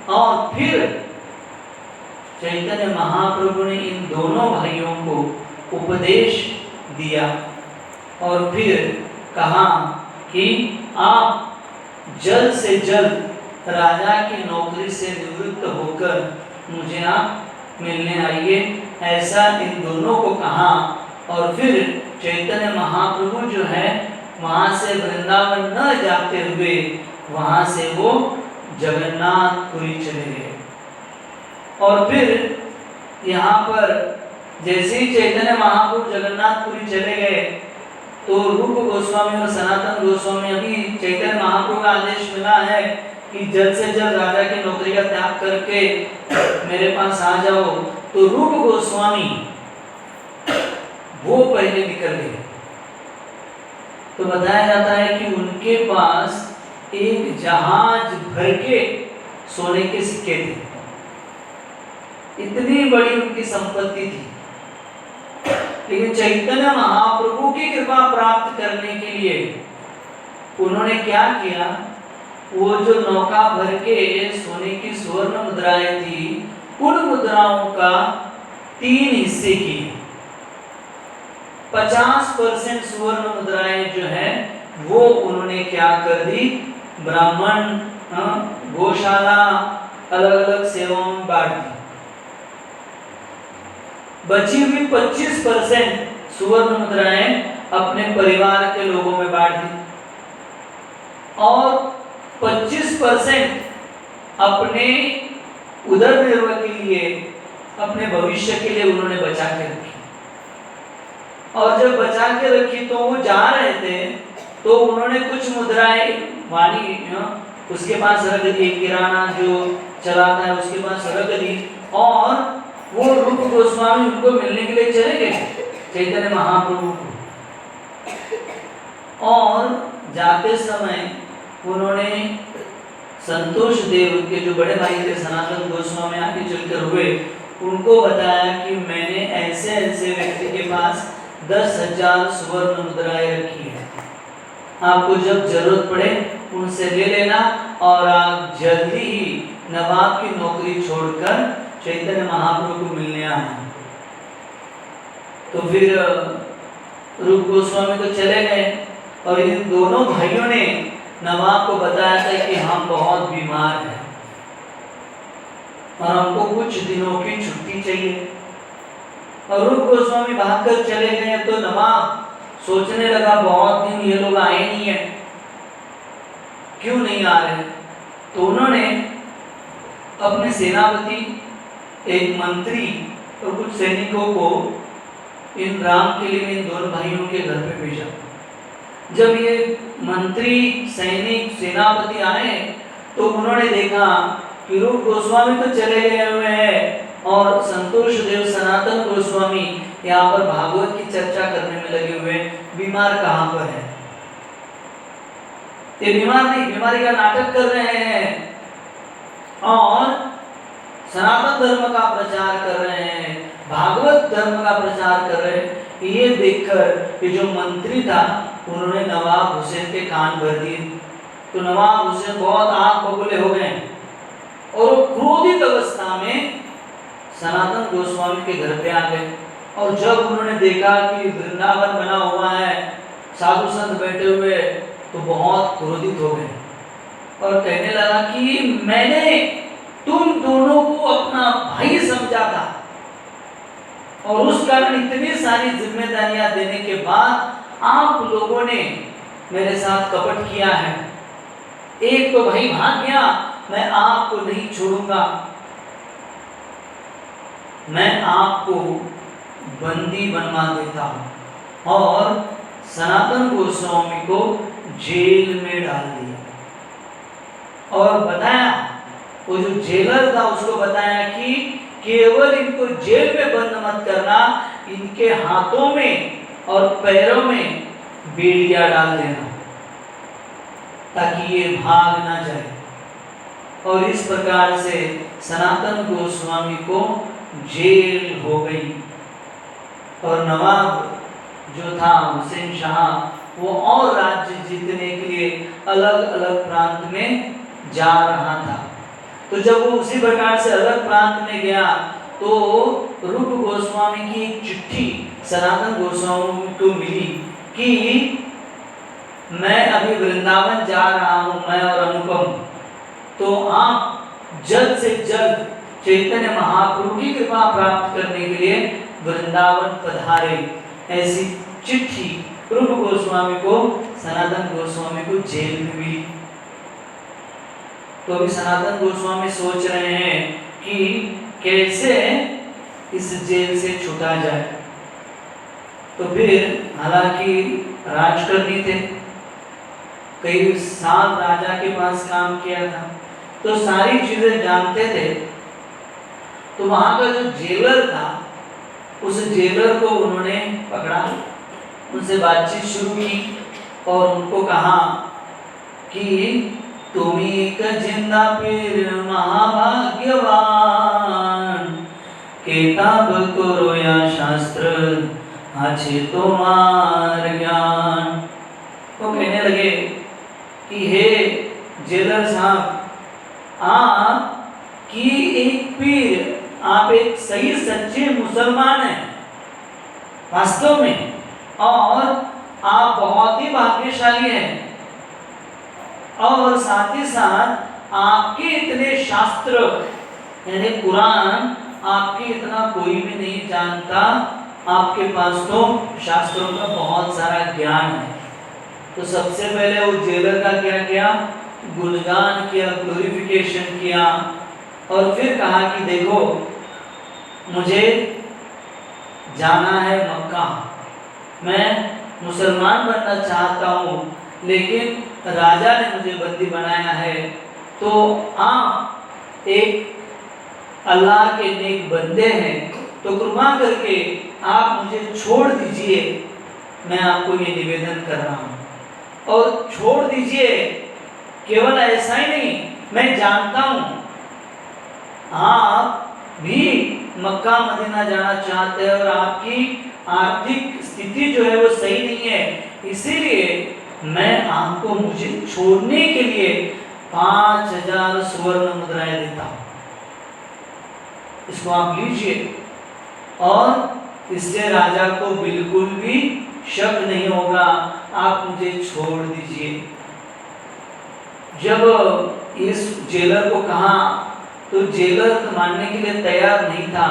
और फिर चैतन्य महाप्रभु ने इन दोनों भाइयों को उपदेश दिया और फिर कहा कि आप जल्द से जल्द राजा की नौकरी से निवृत्त होकर मुझे आप मिलने आइए, ऐसा इन दोनों को कहा। और फिर चैतन्य महाप्रभु जो है वहाँ से वृंदावन न जाते हुए वहाँ से वो जगन्नाथपुरी चले गए। और फिर यहाँ पर जैसे ही चैतन्य महाप्रभु जगन्नाथपुरी चले गए तो रूप गोस्वामी और सनातन गोस्वामी, अभी चैतन्य महाप्रभु का आदेश मिला है कि जल्द से जल्द राजा की नौकरी का त्याग करके मेरे पास आ जाओ। तो रूप गोस्वामी वो पहले निकल गए। तो बताया जाता है कि उनके पास एक जहाज भर के सोने के सिक्के थे, इतनी बड़ी उनकी संपत्ति थी। लेकिन चैतन्य महाप्रभु की कृपा प्राप्त करने के लिए उन्होंने क्या किया, वो जो नौका भर के सोने की स्वर्ण मुद्राएं थी, उन मुद्राओं का 3 हिस्से किए। 50% स्वर्ण मुद्राएं जो है वो उन्होंने क्या कर दी, ब्राह्मण, गौशाला, अलग अलग सेवाओं में बांट दी। बची हुई 25% सुवर्ण मुद्राएं अपने परिवार के लोगों में बांट दी और 25% अपने उदरनिर्वाह के लिए, अपने भविष्य के लिए उन्होंने बचा के रखी। और जब बचा के रखी तो वो जा रहे थे तो उन्होंने कुछ मुद्राएं वाणी उसके पास रख दी, किराना जो चलाता है उसके पास रख दी। और वो रूप गोस्वामी उनको मिलने के लिए चले गए चैतन्य महाप्रभु को। और जाते समय उन्होंने संतोष देव, उनके जो बड़े भाई थे सनातन गोस्वामी आगे चलकर हुए, उनको बताया कि मैंने ऐसे ऐसे व्यक्ति के पास 10,000 स्वर्ण मुद्राएं रखी है, आपको जब जरूरत पड़े उनसे ले लेना और आप जल्दी ही नवाब की नौकरी छोड़कर चैतन्य महाप्रभु को मिलने आना। तो फिर रूप गोस्वामी तो चले गए और इन दोनों भाइयों ने नवाब को बताया था कि हम बहुत बीमार हैं और हमको कुछ दिनों की छुट्टी चाहिए। और रूप गोस्वामी भागकर चले गए तो नवाब सोचने लगा बहुत दिन ये लोग आए नहीं है, क्यों नहीं आ रहे। तो उन्होंने अपने सेनापति, एक मंत्री और कुछ सैनिकों को इन राम के लिए इन दोनों भाइयों के घर पे भेजा। जब ये मंत्री, सैनिक, सेनापति आए तो उन्होंने देखा कि रूप गोस्वामी तो चले गए हुए हैं और संतोष देव सनातन गोस्वामी यहाँ पर भागवत की चर्चा करने में लगे हुए, बीमार कहाँ पर है। ये बीमार नहीं, बीमारी का नाटक कर रहे हैं और सनातन धर्म का प्रचार कर रहे हैं, भागवत धर्म का प्रचार कर रहे हैं। ये देखकर ये जो मंत्री था उन्होंने नवाब हुसैन के कान भर दिए। तो नवाब हुसैन बहुत आग बबूले हो गए और वो क्रोधित अवस्था में सनातन गोस्वामी के घर पे आ गए। और जब उन्होंने देखा कि वृंदावन बना हुआ है, साधु संत बैठे हुए, तो बहुत क्रोधित हो गए और कहने लगा कि मैंने तुम दोनों को अपना भाई समझा था और उस कारण इतनी सारी जिम्मेदारियां देने के बाद आप लोगों ने मेरे साथ कपट किया है। एक तो भाई भाग गया, मैं आपको नहीं छोड़ूंगा, मैं आपको बंदी बनवा देता हूं। और सनातन गोस्वामी को जेल में डाल दिया और बताया, वो जो जेलर था उसको बताया कि केवल इनको जेल में बंद मत करना, इनके हाथों में और पैरों में बेड़ियां डाल देना ताकि ये भाग ना जाए। और इस प्रकार से सनातन गोस्वामी को जेल हो गई और नवाब जो था हुसैन शाह, वो और राज्य जीतने के लिए अलग अलग प्रांत में जा रहा था। तो जब वो उसी प्रकार से अलग प्रांत में गया तो रूप गोस्वामी की एक चिट्ठी सनातन गोस्वामी को मिली कि मैं अभी वृंदावन जा रहा हूँ, मैं और अनुपम, तो आप जल्द से जल्द चैतन्य महाप्रभु की कृपा प्राप्त करने के लिए वृंदावन पधारे। ऐसी चिट्ठी रूप गोस्वामी को सनातन गोस्वामी को जेल में मिली। तो अभी सनातन गोस्वामी सोच रहे हैं कि कैसे इस जेल से छूटा जाए। तो फिर हालांकि राजकर्णी थे, कई साल राजा के पास काम किया था, तो सारी चीजें जानते थे। तो वहां का जो जेलर था, उस जेलर को उन्होंने पकड़ा, उनसे बातचीत शुरू की और उनको कहा कि तुम एक जिंदा पीर महाभाग्यवान, किताब करो या शास्त्र अच्छे तुम्हार ज्ञान। वो कहने लगे कि हे जेलर साहब, आप की एक पीर, आप एक सही सच्चे मुसलमान हैं वास्तव में, और आप बहुत ही भाग्यशाली हैं, और साथ ही साथ आपके इतने शास्त्र यानी कुरान आपके इतना कोई भी नहीं जानता, आपके पास तो शास्त्रों का बहुत सारा ज्ञान है। तो सबसे पहले वो जेलर का क्या किया, गुणगान किया, ग्लोरिफिकेशन किया, और फिर कहा कि देखो मुझे जाना है मक्का, मैं मुसलमान बनना चाहता हूँ, लेकिन राजा ने मुझे बंदी बनाया है, तो आप एक अल्लाह के नेक बंदे हैं, तो कृपा करके आप मुझे छोड़ दीजिए, मैं आपको ये निवेदन कर रहा हूँ। और छोड़ दीजिए, केवल ऐसा ही नहीं, मैं जानता हूँ आप भी मक्का मदीना जाना चाहते हैं और आपकी आर्थिक स्थिति जो है वो सही नहीं है, इसीलिए मैं आपको मुझे छोड़ने के लिए 5000 स्वर्ण मुद्राएं देता हूँ, इसको आप लीजिए, और इससे राजा को बिल्कुल भी शक नहीं होगा, आप मुझे छोड़ दीजिए। जब इस जेलर को कहा तो जेलर मानने के लिए तैयार नहीं था।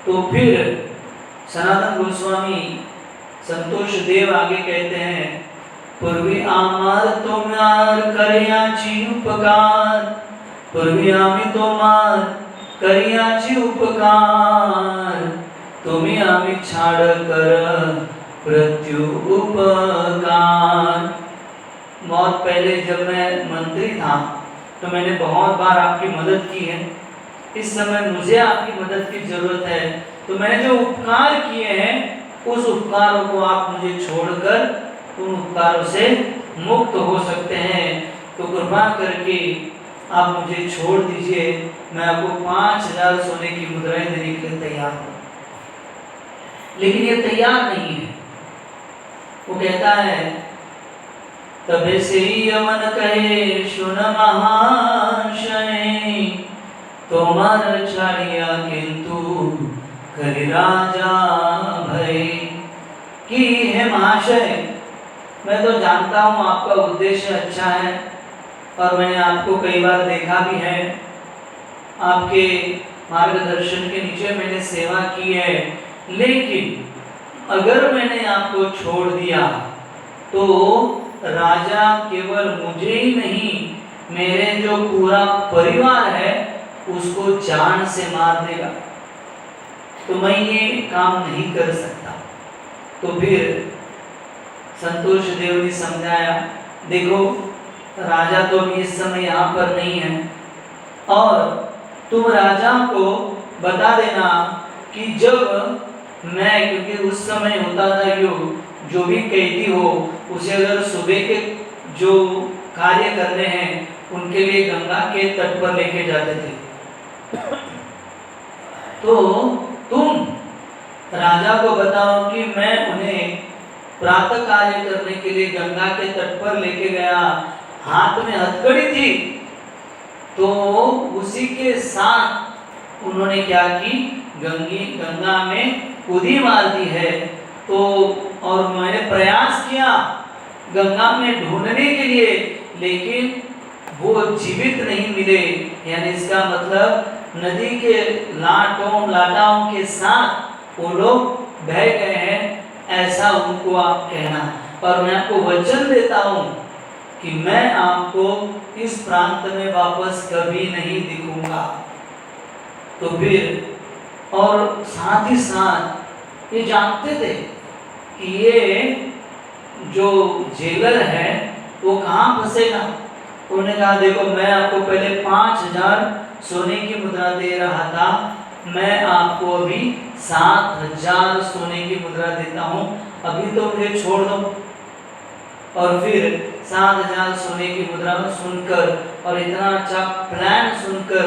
तो फिर सनातन गोस्वामी संतोष देव आगे कहते हैं, पूर्वी आमार तोमार करियाची उपकार, पूर्वी आम्ही तोमार करियाची उपकार, तुम्ही आम्ही छाड़ कर प्रत्यु उपकार। बहुत पहले जब मैं मंत्री था तो मैंने बहुत बार आपकी मदद की है, इस समय मुझे आपकी मदद की जरूरत है, तो मैंने जो उपकार किए हैं उस उपकारों को आप मुझे छोड़कर उन उपकारों से मुक्त हो सकते हैं, तो कृपा करके आप मुझे छोड़ दीजिए, मैं आपको 5000 सोने की मुद्राएं देने के लिए तैयार हूं। लेकिन ये तैयार नहीं है। वो कहता है, तबे से ही यमन कहे सुन महाशय, तोमार छाड़िया किंतु करि राजा भय। कि हे महाशय, मैं तो जानता हूँ आपका उद्देश्य अच्छा है और मैंने आपको कई बार देखा भी है, आपके मार्गदर्शन के नीचे मैंने सेवा की है, लेकिन अगर मैंने आपको छोड़ दिया तो राजा केवल मुझे ही नहीं, मेरे जो पूरा परिवार है उसको जान से मार देगा, तो मैं ये काम नहीं कर सकता। तो फिर संतोष देव ने समझाया, देखो राजा तो अभी इस समय यहाँ पर नहीं है, और तुम राजा को बता देना कि जब मैं, क्योंकि उस समय होता था जो भी कैदी हो उसे अगर सुबह के जो कार्य करने हैं उनके लिए गंगा के तट पर लेके जाते थे, तो तुम राजा को बताओ कि मैं उन्हें प्रातः कार्य करने के लिए गंगा के तट पर लेके गया, हाथ में हथकड़ी थी, तो उसी के साथ उन्होंने क्या की, गंगा में कूदी मार दी है। तो और मैंने प्रयास किया गंगा में ढूंढने के लिए, लेकिन वो जीवित नहीं मिले, यानी इसका मतलब नदी के लाटाओं के साथ वो लोग बह गए हैं, ऐसा उनको आप कहना। और मैं आपको वचन देता हूँ कि मैं आपको इस प्रांत में वापस कभी नहीं दिखूंगा। तो फिर और साथ ही साथ ये जानते थे कि ये जो जेलर है वो कहाँ फंसेगा। उन्होंने कहा, देखो मैं आपको पहले 5000 सोने की मुद्रा दे रहा था, मैं आपको अभी 7000 सोने की मुद्रा देता हूँ, अभी तो मुझे छोड़ दो। और फिर 7000 सोने की मुद्रा सुनकर और इतना अच्छा प्लान सुनकर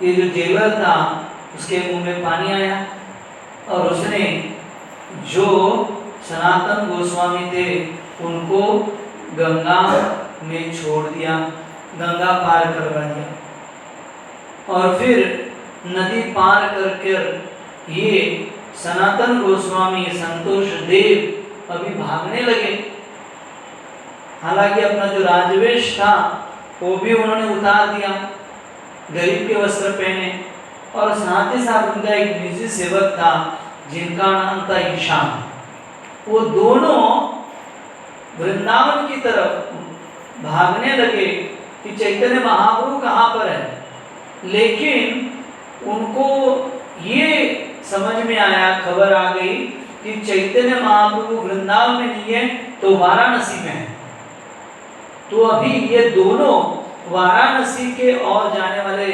ये जो जेलर था उसके मुंह में पानी आया, और उसने जो सनातन गोस्वामी थे उनको गंगा में छोड़ दिया, गंगा पार करवा दिया। और फिर नदी पार कर ये सनातन गोस्वामी संतोष देव अभी भागने लगे। हालांकि अपना जो राजवेश था वो भी उन्होंने उतार दिया, गरीब के वस्त्र पहने, और साथ ही साथ उनका एक निजी सेवक था जिनका नाम था ईशान। वो दोनों वृंदावन की तरफ भागने लगे कि चैतन्य महाप्रभु कहाँ पर है, लेकिन उनको ये समझ में आया, खबर आ गई कि चैतन्य महाप्रभु वृंदावन में नहीं है तो वाराणसी में है। तो अभी ये दोनों वाराणसी के और जाने वाले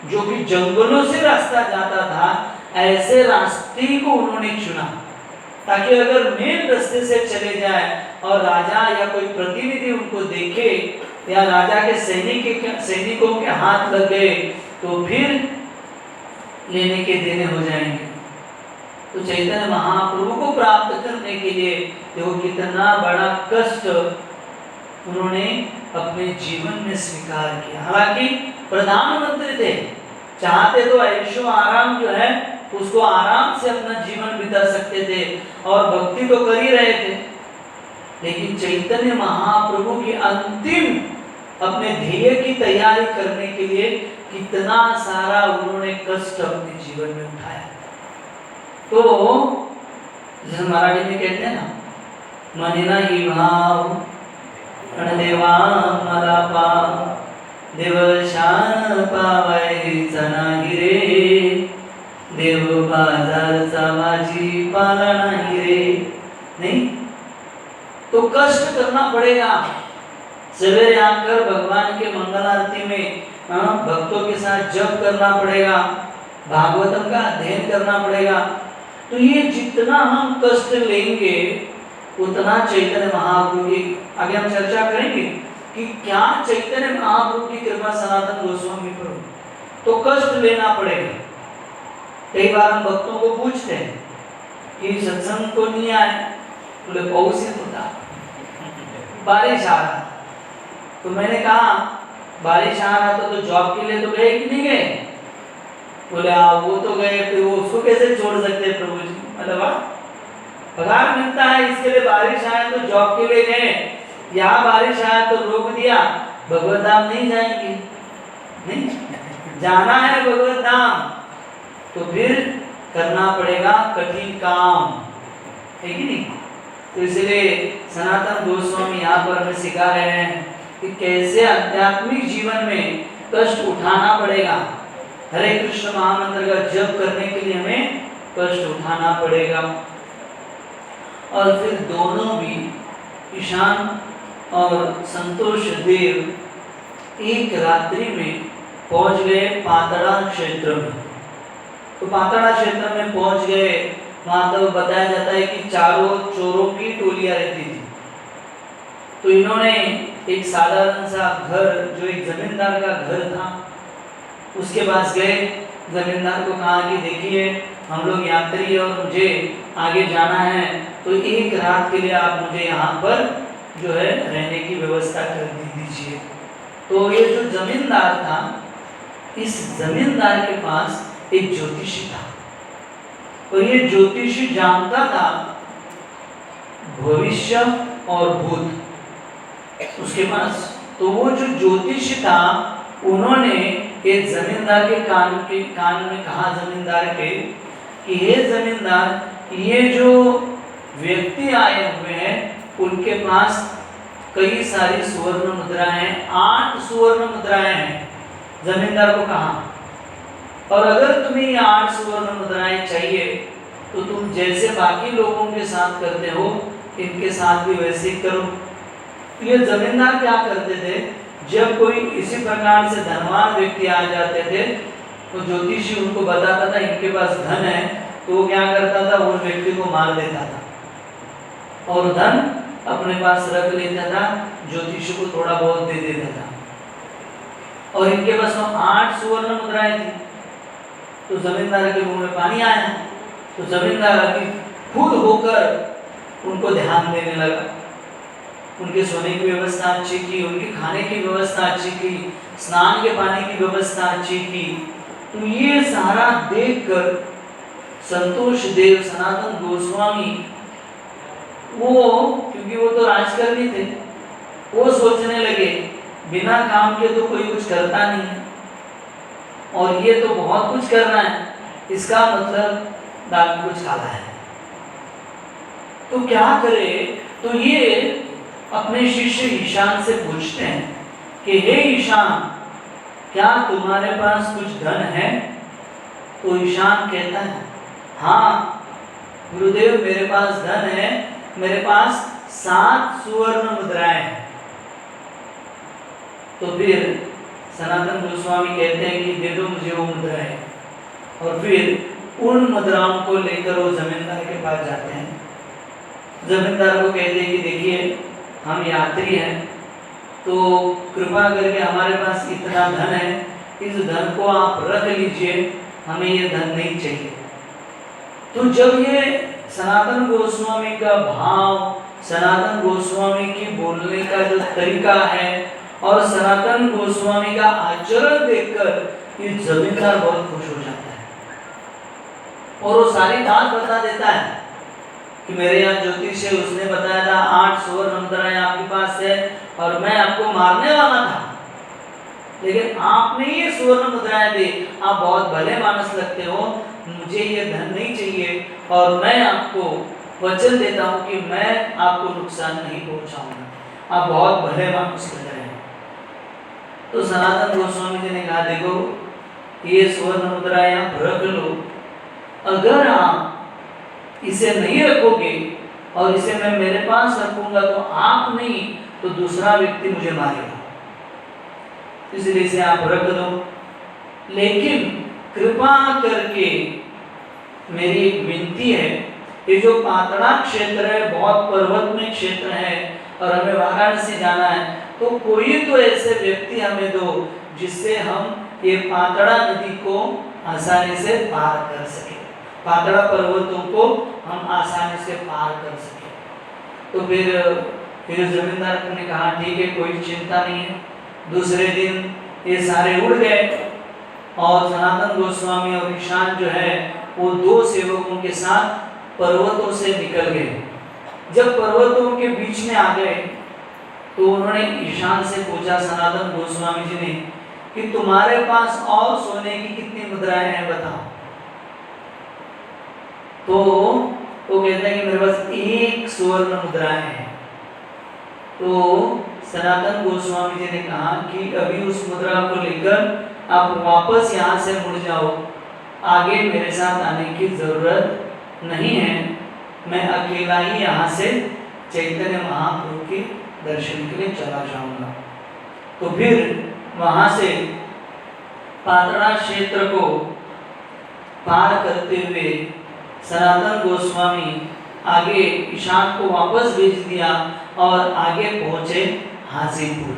जो कि जंगलों से रास्ता जाता था, ऐसे रास्ते को उन्होंने चुना, ताकि अगर मेन रास्ते से चले जाए और राजा या कोई प्रतिनिधि उनको देखे या राजा के सैनिकों के हाथ लग गए तो फिर लेने के देने हो जाएंगे। तो चैतन्य महाप्रभु को प्राप्त करने के लिए देखो कितना बड़ा कष्ट उन्होंने अपने जीवन में स्वीकार किया। हालांकि प्रधानमंत्री थे, चाहते तो ऐशो आराम जो है उसको आराम से अपना जीवन बिता सकते थे और भक्ति तो कर ही रहे थे, लेकिन चैतन्य महाप्रभु की अंतिम अपने ध्येय की तैयारी करने के लिए कितना सारा उन्होंने कष्ट अपने जीवन में उठाया। तो जैसे मराठी में कहते हैं ना, मनी नाही भाव पण देवा मला पाव, देव शान पावायचा नाही रे, देव बाजारचा भाजीपाला नाही रे. नहीं, तो कष्ट करना पड़ेगा. सवेरे आकर भगवान के मंगल आरती में भक्तों के साथ जप करना पड़ेगा, भागवतम का अध्ययन करना पड़ेगा. तो ये जितना हम कष्ट लेंगे उतना चैतन्य महाप्रभु की, आगे हम चर्चा करेंगे कि क्या चैतन्य महाप्रभु की कृपा सनातन गोस्वामी पर हो, तो कष्ट लेना पड़ेगा. कई बार हम भक्तों को पूछते हैं कि सत्संग को नहीं आए, बोले पाऊस येत होता, बारिश आ रहा. तो मैंने कहा बारिश आ रहा था तो जॉब के लिए तो गए कि नहीं गए? बोले वो तो गए, फिर वो उसको कैसे छोड़ सकते हैं प्रभु जी. मतलब पगार मिलता है इसके लिए बारिश आया तो जॉब के लिए गए, यहाँ बारिश आया तो रोक दिया, भगवत धाम नहीं जाएंगे. नहीं जाना है भगवत धाम तो फिर करना पड़ेगा कठिन काम, है कि नहीं. तो इसलिए सनातन गोस्वामी यहाँ पर हमें सिखा रहे हैं कि कैसे आध्यात्मिक जीवन में कष्ट उठाना पड़ेगा. हरे कृष्ण महामंत्र का जप करने के लिए हमें कष्ट उठाना पड़ेगा. और फिर दोनों भी, ईशान और संतोष देव एक रात्रि में पहुंच गए पाताड़ा क्षेत्र में. तो पाताड़ा क्षेत्र में पहुंच गए. वहां तो बताया जाता है कि चारों चोरों की टोलियां रहती थी. तो इन्होंने एक साधारण सा घर, जो एक जमींदार का घर था, उसके पास गए. जमींदार को कहा कि देखिए हम लोग यात्री और मुझे आगे जाना है, तो एक रात के लिए आप मुझे यहाँ पर जो है रहने की व्यवस्था कर दीजिए. तो ये जो जमींदार था, इस जमींदार के पास एक ज्योतिषी था, और ये ज्योतिषी जानता था भविष्य और भूत उसके पास. तो वो जो ज्योतिषी था, उन्होंने एक जमींदार के कान में कहा, जमींदार के, कि हे जमींदार, ये जो व्यक्ति आए हुए हैं उनके पास कई सारी सुवर्ण मुद्राएं, 8 सुवर्ण मुद्राएं हैं. जमींदार को कहा, और अगर तुम्हें ये 8 सुवर्ण मुद्राएं चाहिए तो तुम जैसे बाकी लोगों के साथ करते हो इनके साथ भी वैसे ही करो. ये जमींदार क्या करते थे, जब कोई इसी प्रकार से धनवान व्यक्ति आ जाते थे तो ज्योतिषी उनको बताता था इनके पास धन है, तो वो क्या करता था, उस व्यक्ति को मार देता था और धन अपने पास रख लेता था, ज्योतिषी को थोड़ा बहुत दे देता था. और इनके पास 8 सुवर्ण मुद्राएं थी. तो जमींदार के मुंह में पानी आया. तो जमींदार अभी खुद होकर उनको ध्यान देने लगा. उनके सोने की व्यवस्था अच्छी की, उनके खाने की व्यवस्था अच्छी की, स्नान के पानी की व्यवस्था अच्छी की. तो ये सारा देखकर संतोष देव सनातन गोस्वामी, वो क्योंकि वो तो राजकर्मी थे, वो सोचने लगे बिना काम के तो कोई कुछ करता नहीं है, और ये तो बहुत कुछ करना है, इसका मतलब दाल में कुछ काला है. तो क्या करे, तो ये अपने शिष्य ईशान से पूछते हैं कि हे ईशान, क्या तुम्हारे पास कुछ धन है? तो ईशान कहता है, हाँ गुरुदेव, मेरे पास धन है, मेरे पास 7 सुवर्ण मुद्राएं हैं. तो फिर सनातन गोस्वामी कहते हैं कि दे दो मुझे वो मुद्राएं. और फिर उन मुद्राओं को लेकर वो जमींदार के पास जाते हैं. जमींदार को कहते हैं कि देखिए हम यात्री हैं, तो कृपा करके हमारे पास इतना धन है, इस धन को आप रख लीजिए, हमें ये धन नहीं चाहिए. तो जब ये सनातन गोस्वामी का भाव, सनातन गोस्वामी की बोलने का जो तरीका है और सनातन गोस्वामी का आचरण देखकर ये जमींदार बहुत खुश हो जाता है और वो सारी बात बता देता है कि मेरे यहाँ ज्योतिष है, उसने बताया था 8 सुवर्ण मुद्राएं आपके पास है और मैं आपको मारने वाला था, लेकिन आपने ये सुवर्ण मुद्राएं दी, आप बहुत भले मानस लगते हो, मुझे ये धन नहीं चाहिए और मैं आपको वचन देता हूँ कि मैं आपको नुकसान नहीं पहुँचाऊंगा, आप बहुत भले मानुष लग रहे हैं। तो सनातन गोस्वामी जी ने कहा, देखो ये स्वर्ण मुद्रा आप रख लो, अगर आप इसे नहीं रखोगे और इसे मैं मेरे पास रखूंगा तो आप नहीं तो दूसरा व्यक्ति मुझे मारेगा, इसलिए इसे आप रख दो। लेकिन कृपा करके मेरी एक विनती है, ये जो पातड़ा क्षेत्र है बहुत पर्वतमय क्षेत्र है और हमें वाराणसी जाना है, तो कोई तो ऐसे व्यक्ति हमें दो जिससे हम ये पातड़ा नदी को आसानी से पार कर सके, पातड़ा पर्वतों को हम आसानी से पार कर सके। तो फिर जमींदार ने कहा ठीक है, कोई चिंता नहीं है। दूसरे दिन ये सारे उड़ गए और सनातन गोस्वामी और ईशान जो है वो दो सेवकों के साथ पर्वतों से निकल गए। जब पर्वतों के बीच में आ गए तो उन्होंने ईशान से पूछा, सनातन गोस्वामी जी ने, कि तुम्हारे पास और सोने की कितनी मुद्राएं हैं बताओ। तो वो कहते हैं कि मेरे पास एक स्वर्ण मुद्राएं हैं। तो सनातन गोस्वामी जी ने कहा कि अभी उस मुद्रा को लेकर आप वापस यहाँ से मुड़ जाओ, आगे मेरे साथ आने की जरूरत नहीं है, मैं अकेला ही यहाँ से चैतन्य महाप्रभु के दर्शन के लिए चला जाऊंगा। तो फिर वहाँ से पातड़ा क्षेत्र को पार करते हुए सनातन गोस्वामी आगे ईशान को वापस भेज दिया और आगे पहुँचे हाजीपुर।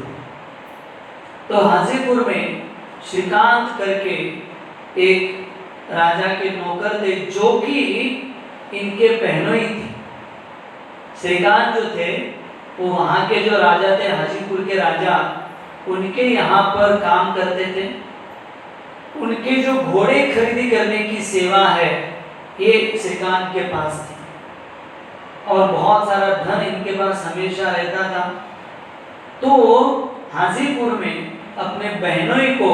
तो हाजीपुर में श्रीकांत करके एक राजा के नौकर थे जो कि इनके बहनोई थे। श्रीकांत जो थे वो वहाँ के जो राजा थे, हाजीपुर के राजा, उनके यहाँ पर काम करते थे। उनके जो घोड़े खरीदी करने की सेवा है ये श्रीकांत के पास थी और बहुत सारा धन इनके पास हमेशा रहता था। तो हाजीपुर में अपने बहनोई को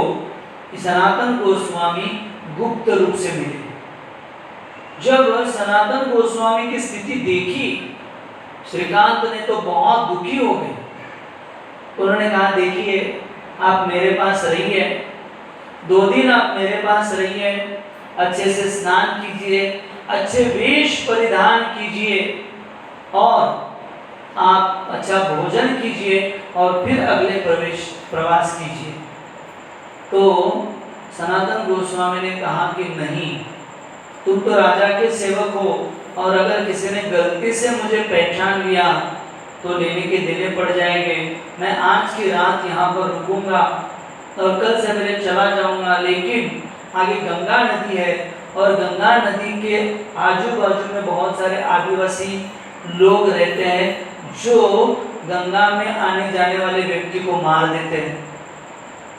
सनातन गोस्वामी गुप्त रूप से मिले। जब सनातन गोस्वामी की स्थिति देखी श्रीकांत ने तो बहुत दुखी हो गए। उन्होंने कहा, देखिए आप मेरे पास रहिए, 2 दिन आप मेरे पास रहिए, अच्छे से स्नान कीजिए, अच्छे वेश परिधान कीजिए और आप अच्छा भोजन कीजिए और फिर अगले प्रवास कीजिए। तो सनातन गोस्वामी ने कहा कि नहीं, तुम तो राजा के सेवक हो और अगर किसी ने गलती से मुझे पहचान लिया तो लेने के देने पड़ जाएंगे। मैं आज की रात यहाँ पर रुकूंगा और कल से मेरे चला जाऊंगा, लेकिन आगे गंगा नदी है और गंगा नदी के आजू बाजू में बहुत सारे आदिवासी लोग रहते हैं जो गंगा में आने जाने वाले व्यक्ति को मार देते हैं।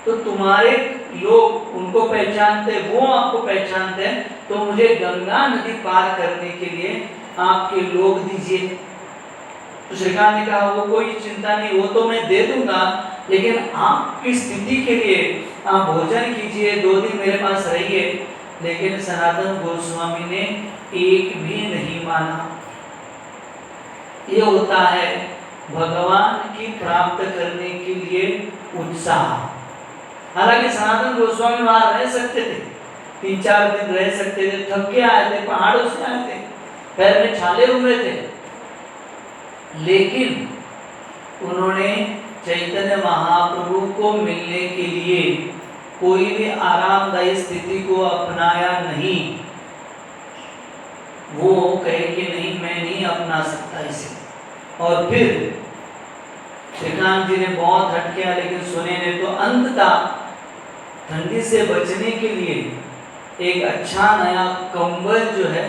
तो तुम्हारे लोग उनको पहचानते, वो आपको पहचानते हैं, तो मुझे गंगा नदी पार करने के लिए आपके लोग दीजिए। तो श्रीकांत ने कहा, वो कोई चिंता नहीं, वो तो मैं दे दूंगा, लेकिन आपकी स्थिति के लिए आप भोजन कीजिए, 2 दिन मेरे पास रहिए। लेकिन सनातन गोस्वामी ने एक भी नहीं माना। ये होता है भगवान की प्राप्त करने के लिए उत्साह। हालांकि सनातन गोस्वामी वहां रह सकते थे, 3-4 दिन रह सकते थे, थक के आए थे, पहाड़ों से आए थे, पैर में छाले हुए थे, लेकिन उन्होंने चैतन्य महाप्रभु को मिलने के लिए कोई भी आरामदायी स्थिति को अपनाया नहीं। वो कहे कि नहीं, मैं नहीं अपना सकता इसे। और फिर श्रीकांत जी ने बहुत हट किया, लेकिन सुने ने तो अंततः ठंडी से बचने के लिए एक अच्छा नया कंबल जो है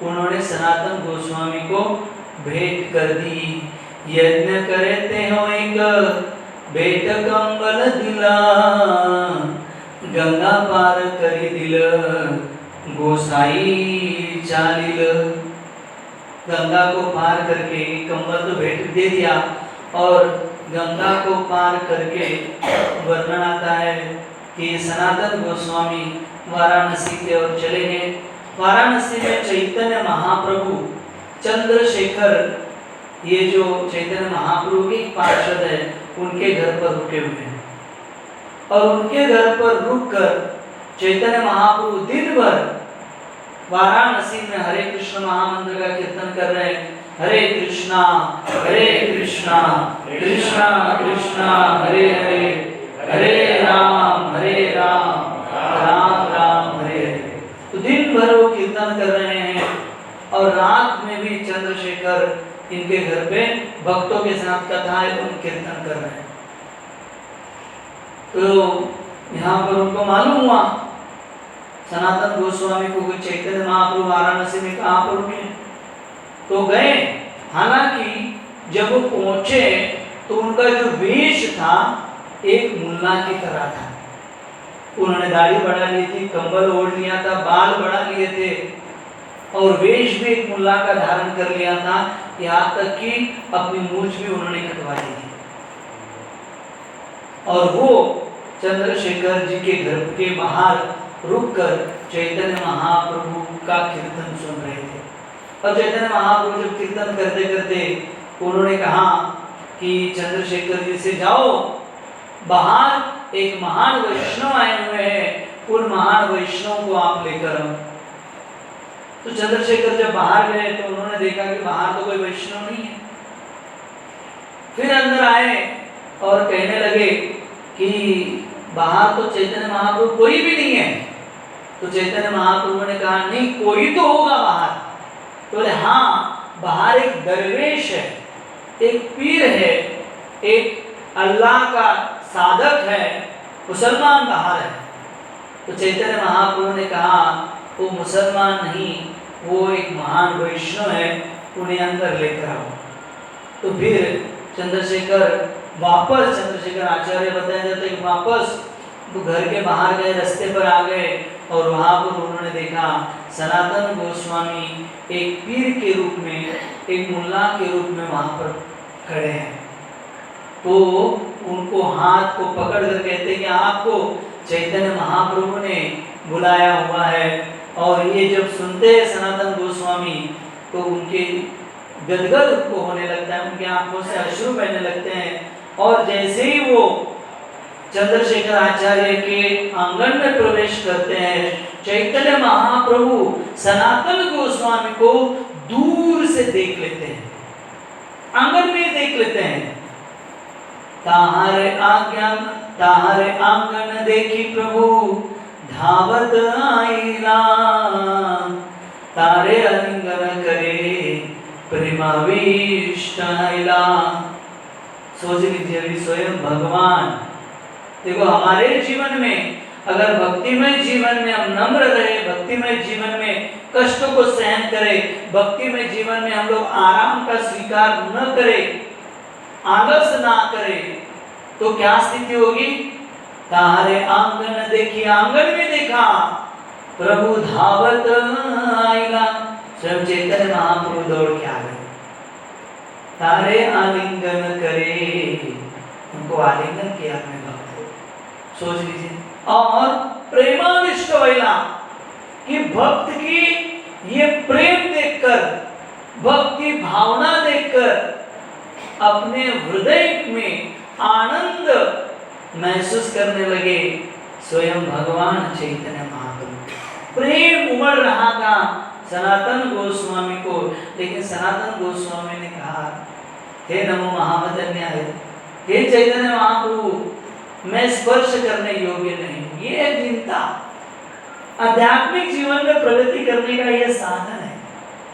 उन्होंने सनातन गोस्वामी को भेंट कर दी। यज्ञ करते हो एक भेंट कंबल दिला, गंगा पार करी दिल गोसाई चालिल। गंगा को पार करके कंबल तो भेंट दे दिया और गंगा को पार करके वर्णन आता है कि सनातन गोस्वामी वाराणसी की ओर चले गए वाराणसी में चैतन्य महाप्रभु चंद्रशेखर, ये जो चैतन्य महाप्रभु के पार्षद है, उनके घर पर रुके हुए हैं और उनके घर पर रुककर चैतन्य महाप्रभु दिन भर वाराणसी में हरे कृष्ण महामंत्र का कीर्तन कर रहे हैं। हरे कृष्णा कृष्णा कृष्णा हरे हरे, हरे राम राम राम हरे हरे। तो दिन भर वो कीर्तन कर रहे हैं और रात में भी चंद्रशेखर इनके घर पे भक्तों के साथ कथा एवं कीर्तन कर रहे हैं। तो यहाँ पर उनको मालूम हुआ सनातन गोस्वामी को कोई चैतन्य महाप्रभु वाराणसी में कहाँ पर रुके, तो गए। हालांकि जब वो पहुंचे तो उनका जो वेश था एक मुल्ला की तरह था। उन्होंने दाढ़ी बढ़ा ली थी, कंबल ओढ़ लिया था, बाल बढ़ा लिए थे और वेश भी एक मुल्ला का धारण कर लिया था। यहाँ तक कि अपनी मूंछ भी उन्होंने कटवा ली थी और वो चंद्रशेखर जी के घर के बाहर रुककर चैतन्य महाप्रभु का कीर्तन सुन रहे थे। और चैतन्य महाप्रभु जब कीर्तन करते करते उन्होंने कहा कि चंद्रशेखर जी से जाओ, बाहर एक महान वैष्णव आए हुए हैं, उन महान वैष्णव को आप लेकर आओ। तो चंद्रशेखर जब बाहर गए तो उन्होंने देखा कि बाहर तो कोई वैष्णव नहीं है। फिर अंदर आए और कहने लगे कि बाहर तो चैतन्य महाप्रभु कोई भी नहीं है। तो चैतन्य महाप्रभु ने कहा नहीं, कोई तो होगा बाहर। तो बोले हाँ, बाहर एक दरवेश है, एक पीर है, एक अल्लाह का साधक है, मुसलमान बाहर है। तो चैतन्य महाप्रभु ने कहा वो मुसलमान नहीं, वो एक महान वैष्णव है, उन्हें अंदर लेकर आओ। तो फिर चंद्रशेखर आचार्य बताया जाता है कि वापस तो घर के बाहर गए, रास्ते पर आ गए और वहां पर उन्होंने देखा सनातन गोस्वामी एक पीर के रूप में, एक मुल्ला के रूप में वहां पर खड़े हैं। तो उनको हाथ को पकड़ कर कहते हैं कि आपको चैतन्य महाप्रभु ने बुलाया हुआ है। और ये जब सुनते हैं सनातन गोस्वामी तो उनके गदगद उनको होने लगता है, उनकी आंखों से अश्रु बहने लगते हैं। और जैसे ही वो चंद्रशेखर आचार्य के आंगन में प्रवेश करते हैं, चैतन्य महाप्रभु सनातन गोस्वामी को दूर से देख लेते हैं, आंगन में देख लेते हैं। ताहारे आंगन देखी प्रभु धावत आईला, तारे आलिंगन करे प्रेमाविष्ट आईला। सोच लीजिए अभी स्वयं भगवान, देखो हमारे जीवन में अगर भक्तिमय जीवन में हम नम्र रहे, भक्तिमय जीवन में कष्टों को सहन करें, भक्तिमय जीवन में हम लोग आराम का स्वीकार न करें, आलस ना करें, तो क्या स्थिति होगी। तारे आंगन देखी, आंगन में देखा प्रभु धावत आईला, स्वयं चैतन्य महाप्रभु दौड़ के आ गए। तारे आलिंगन करे, उनको आलिंगन किया अपने भक्त को। सोच लीजिए। और प्रेमाविष्ट वैला, कि भक्त की ये प्रेम देखकर, भक्त की भावना देखकर अपने हृदय में आनंद महसूस करने लगे स्वयं भगवान चैतन्य महाप्रभु। प्रेम उमड़ रहा था सनातन गोस्वामी को, लेकिन सनातन गोस्वामी ने कहा हे नमो महावदन्याय, हे चैतन्य महाप्रभु, मैं स्पर्श करने योग्य नहीं। ये चिंता आध्यात्मिक जीवन में प्रगति करने का यह साधन है।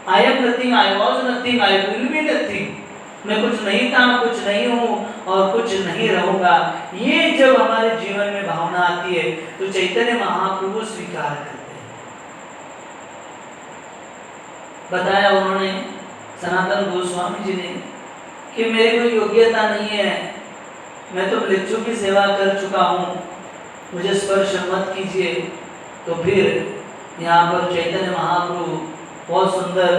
I am nothing, I was nothing, I will be nothing. मैं कुछ नहीं था, कुछ नहीं हूँ और कुछ नहीं रहूंगा। ये जब हमारे जीवन में भावना आती है तो चैतन्य महाप्रभु स्वीकार करते हैं। बताया उन्होंने सनातन गोस्वामी जी ने कि मेरी कोई योग्यता नहीं है, मैं तो भिक्षु की सेवा कर चुका हूँ, मुझे स्पर्श मत कीजिए। तो फिर यहाँ पर चैतन्य महाप्रभु बहुत सुंदर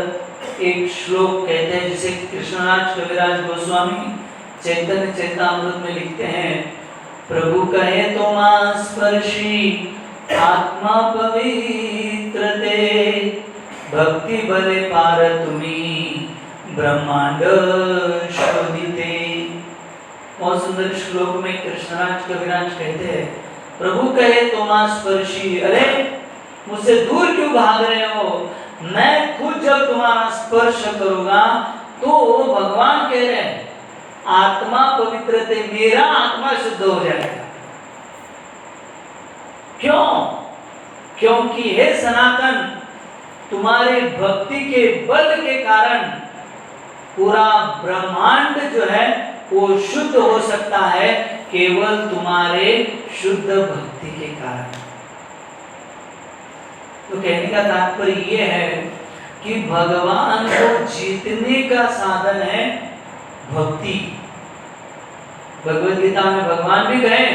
एक श्लोक कहते हैं, जिसे कृष्णराज कविराज गोस्वामी चैतन्य चैतामृत में लिखते हैं। प्रभु कहे तो मां स्पर्शी आत्मा पवित्र ते, भक्ति बले पार तुम्ही ब्रह्मांड शोधिते। बहुत सुंदर श्लोक में कृष्णराज कविराज कहते हैं, प्रभु कहे तोमा स्पर्शी, अरे मुझसे दूर क्यों भाग रहे हो, मैं खुद जब तुम्हारा स्पर्श करूंगा तो भगवान कह रहे हैं आत्मा पवित्र थे, मेरा आत्मा शुद्ध हो जाएगा। क्यों? क्योंकि हे सनातन, तुम्हारी भक्ति के बल के कारण पूरा ब्रह्मांड जो है वो शुद्ध हो सकता है, केवल तुम्हारे शुद्ध भक्ति के कारण। तो कहने का तात्पर्य यह है कि भगवान को जीतने का साधन है भक्ति। भगवद गीता में भगवान भी कहे,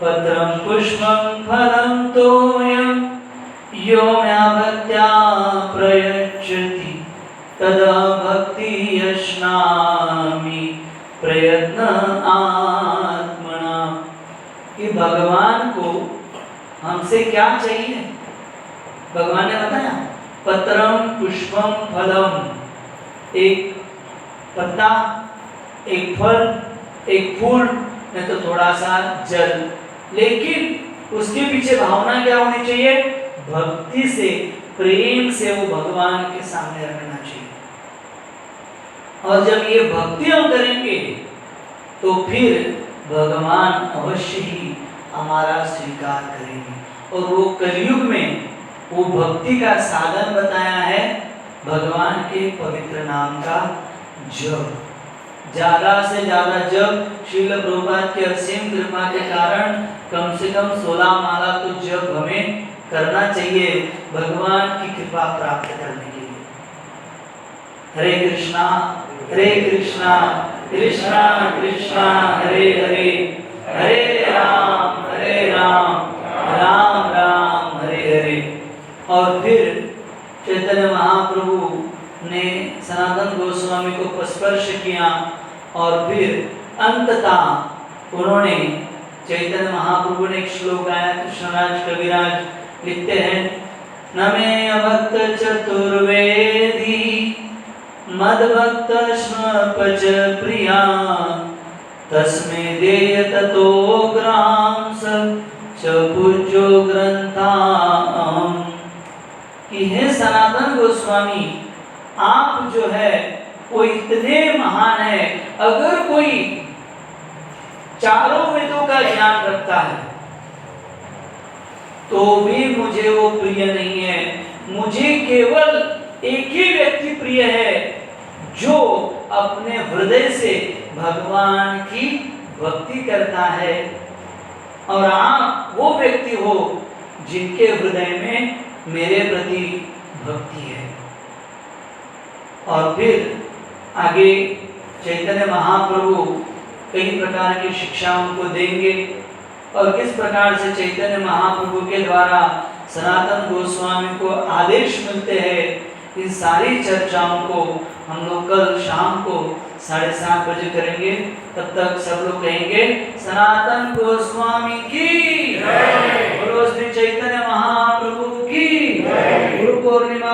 पत्रम पुष्पम फलम तोयम यो मया भक्त्या प्रयच्छति तदा भक्ति यश्नामि प्रयत्न आत्मना। कि भगवान को हमसे क्या चाहिए? भगवान ने बताया पत्रम पुष्पम फलम, एक पत्ता, एक फल, एक फूल, नहीं तो थोड़ा सा जल, लेकिन उसके पीछे भावना क्या होनी चाहिए? भक्ति से, प्रेम से वो भगवान के सामने रखना चाहिए। और जब ये भक्ति हम करेंगे तो फिर भगवान अवश्य ही हमारा स्वीकार करेंगे। और वो कलयुग में वो भक्ति का साधन बताया है भगवान के पवित्र नाम का जप। ज्यादा से ज्यादा जप, श्रील प्रभुपाद की असीम कृपा के कारण कम से कम 16 माला तो जप हमें करना चाहिए भगवान की कृपा प्राप्त करने के लिए। हरे कृष्णा कृष्णा कृष्णा हरे हरे, हरे राम राम राम हरे हरे। और फिर चैतन्य महाप्रभु ने सनातन गोस्वामी को स्पर्श किया और फिर अंततः उन्होंने, चैतन्य महाप्रभु ने एक श्लोक गाया, कृष्णराज कविराज लिखते हैं, नमे भक्त चतुर्वेदी मद्भक्त स्मपच प्रिया तस्मै देय ततो ग्राम च पूज्यो ग्रंथाम। कि हे सनातन गोस्वामी, आप जो है वो इतने महान है, अगर कोई चारों वेदों का ज्ञान रखता है तो भी मुझे वो प्रिय नहीं है। मुझे केवल एक ही व्यक्ति प्रिय है जो अपने हृदय से भगवान की भक्ति करता है। और आप वो व्यक्ति हो जिनके हृदय में मेरे प्रति भक्ति है। और फिर आगे चैतन्य महाप्रभु कई प्रकार की शिक्षाओं को देंगे और किस प्रकार से चैतन्य महाप्रभु के द्वारा सनातन गोस्वामी को आदेश मिलते हैं, इन सारी चर्चाओं को हम लोग कल शाम को 7:30 बजे करेंगे। तब तक सब लोग कहेंगे सनातन गोस्वामी की, बोलो श्री चैतन्य महाप्रभु की, गुरु पूर्णिमा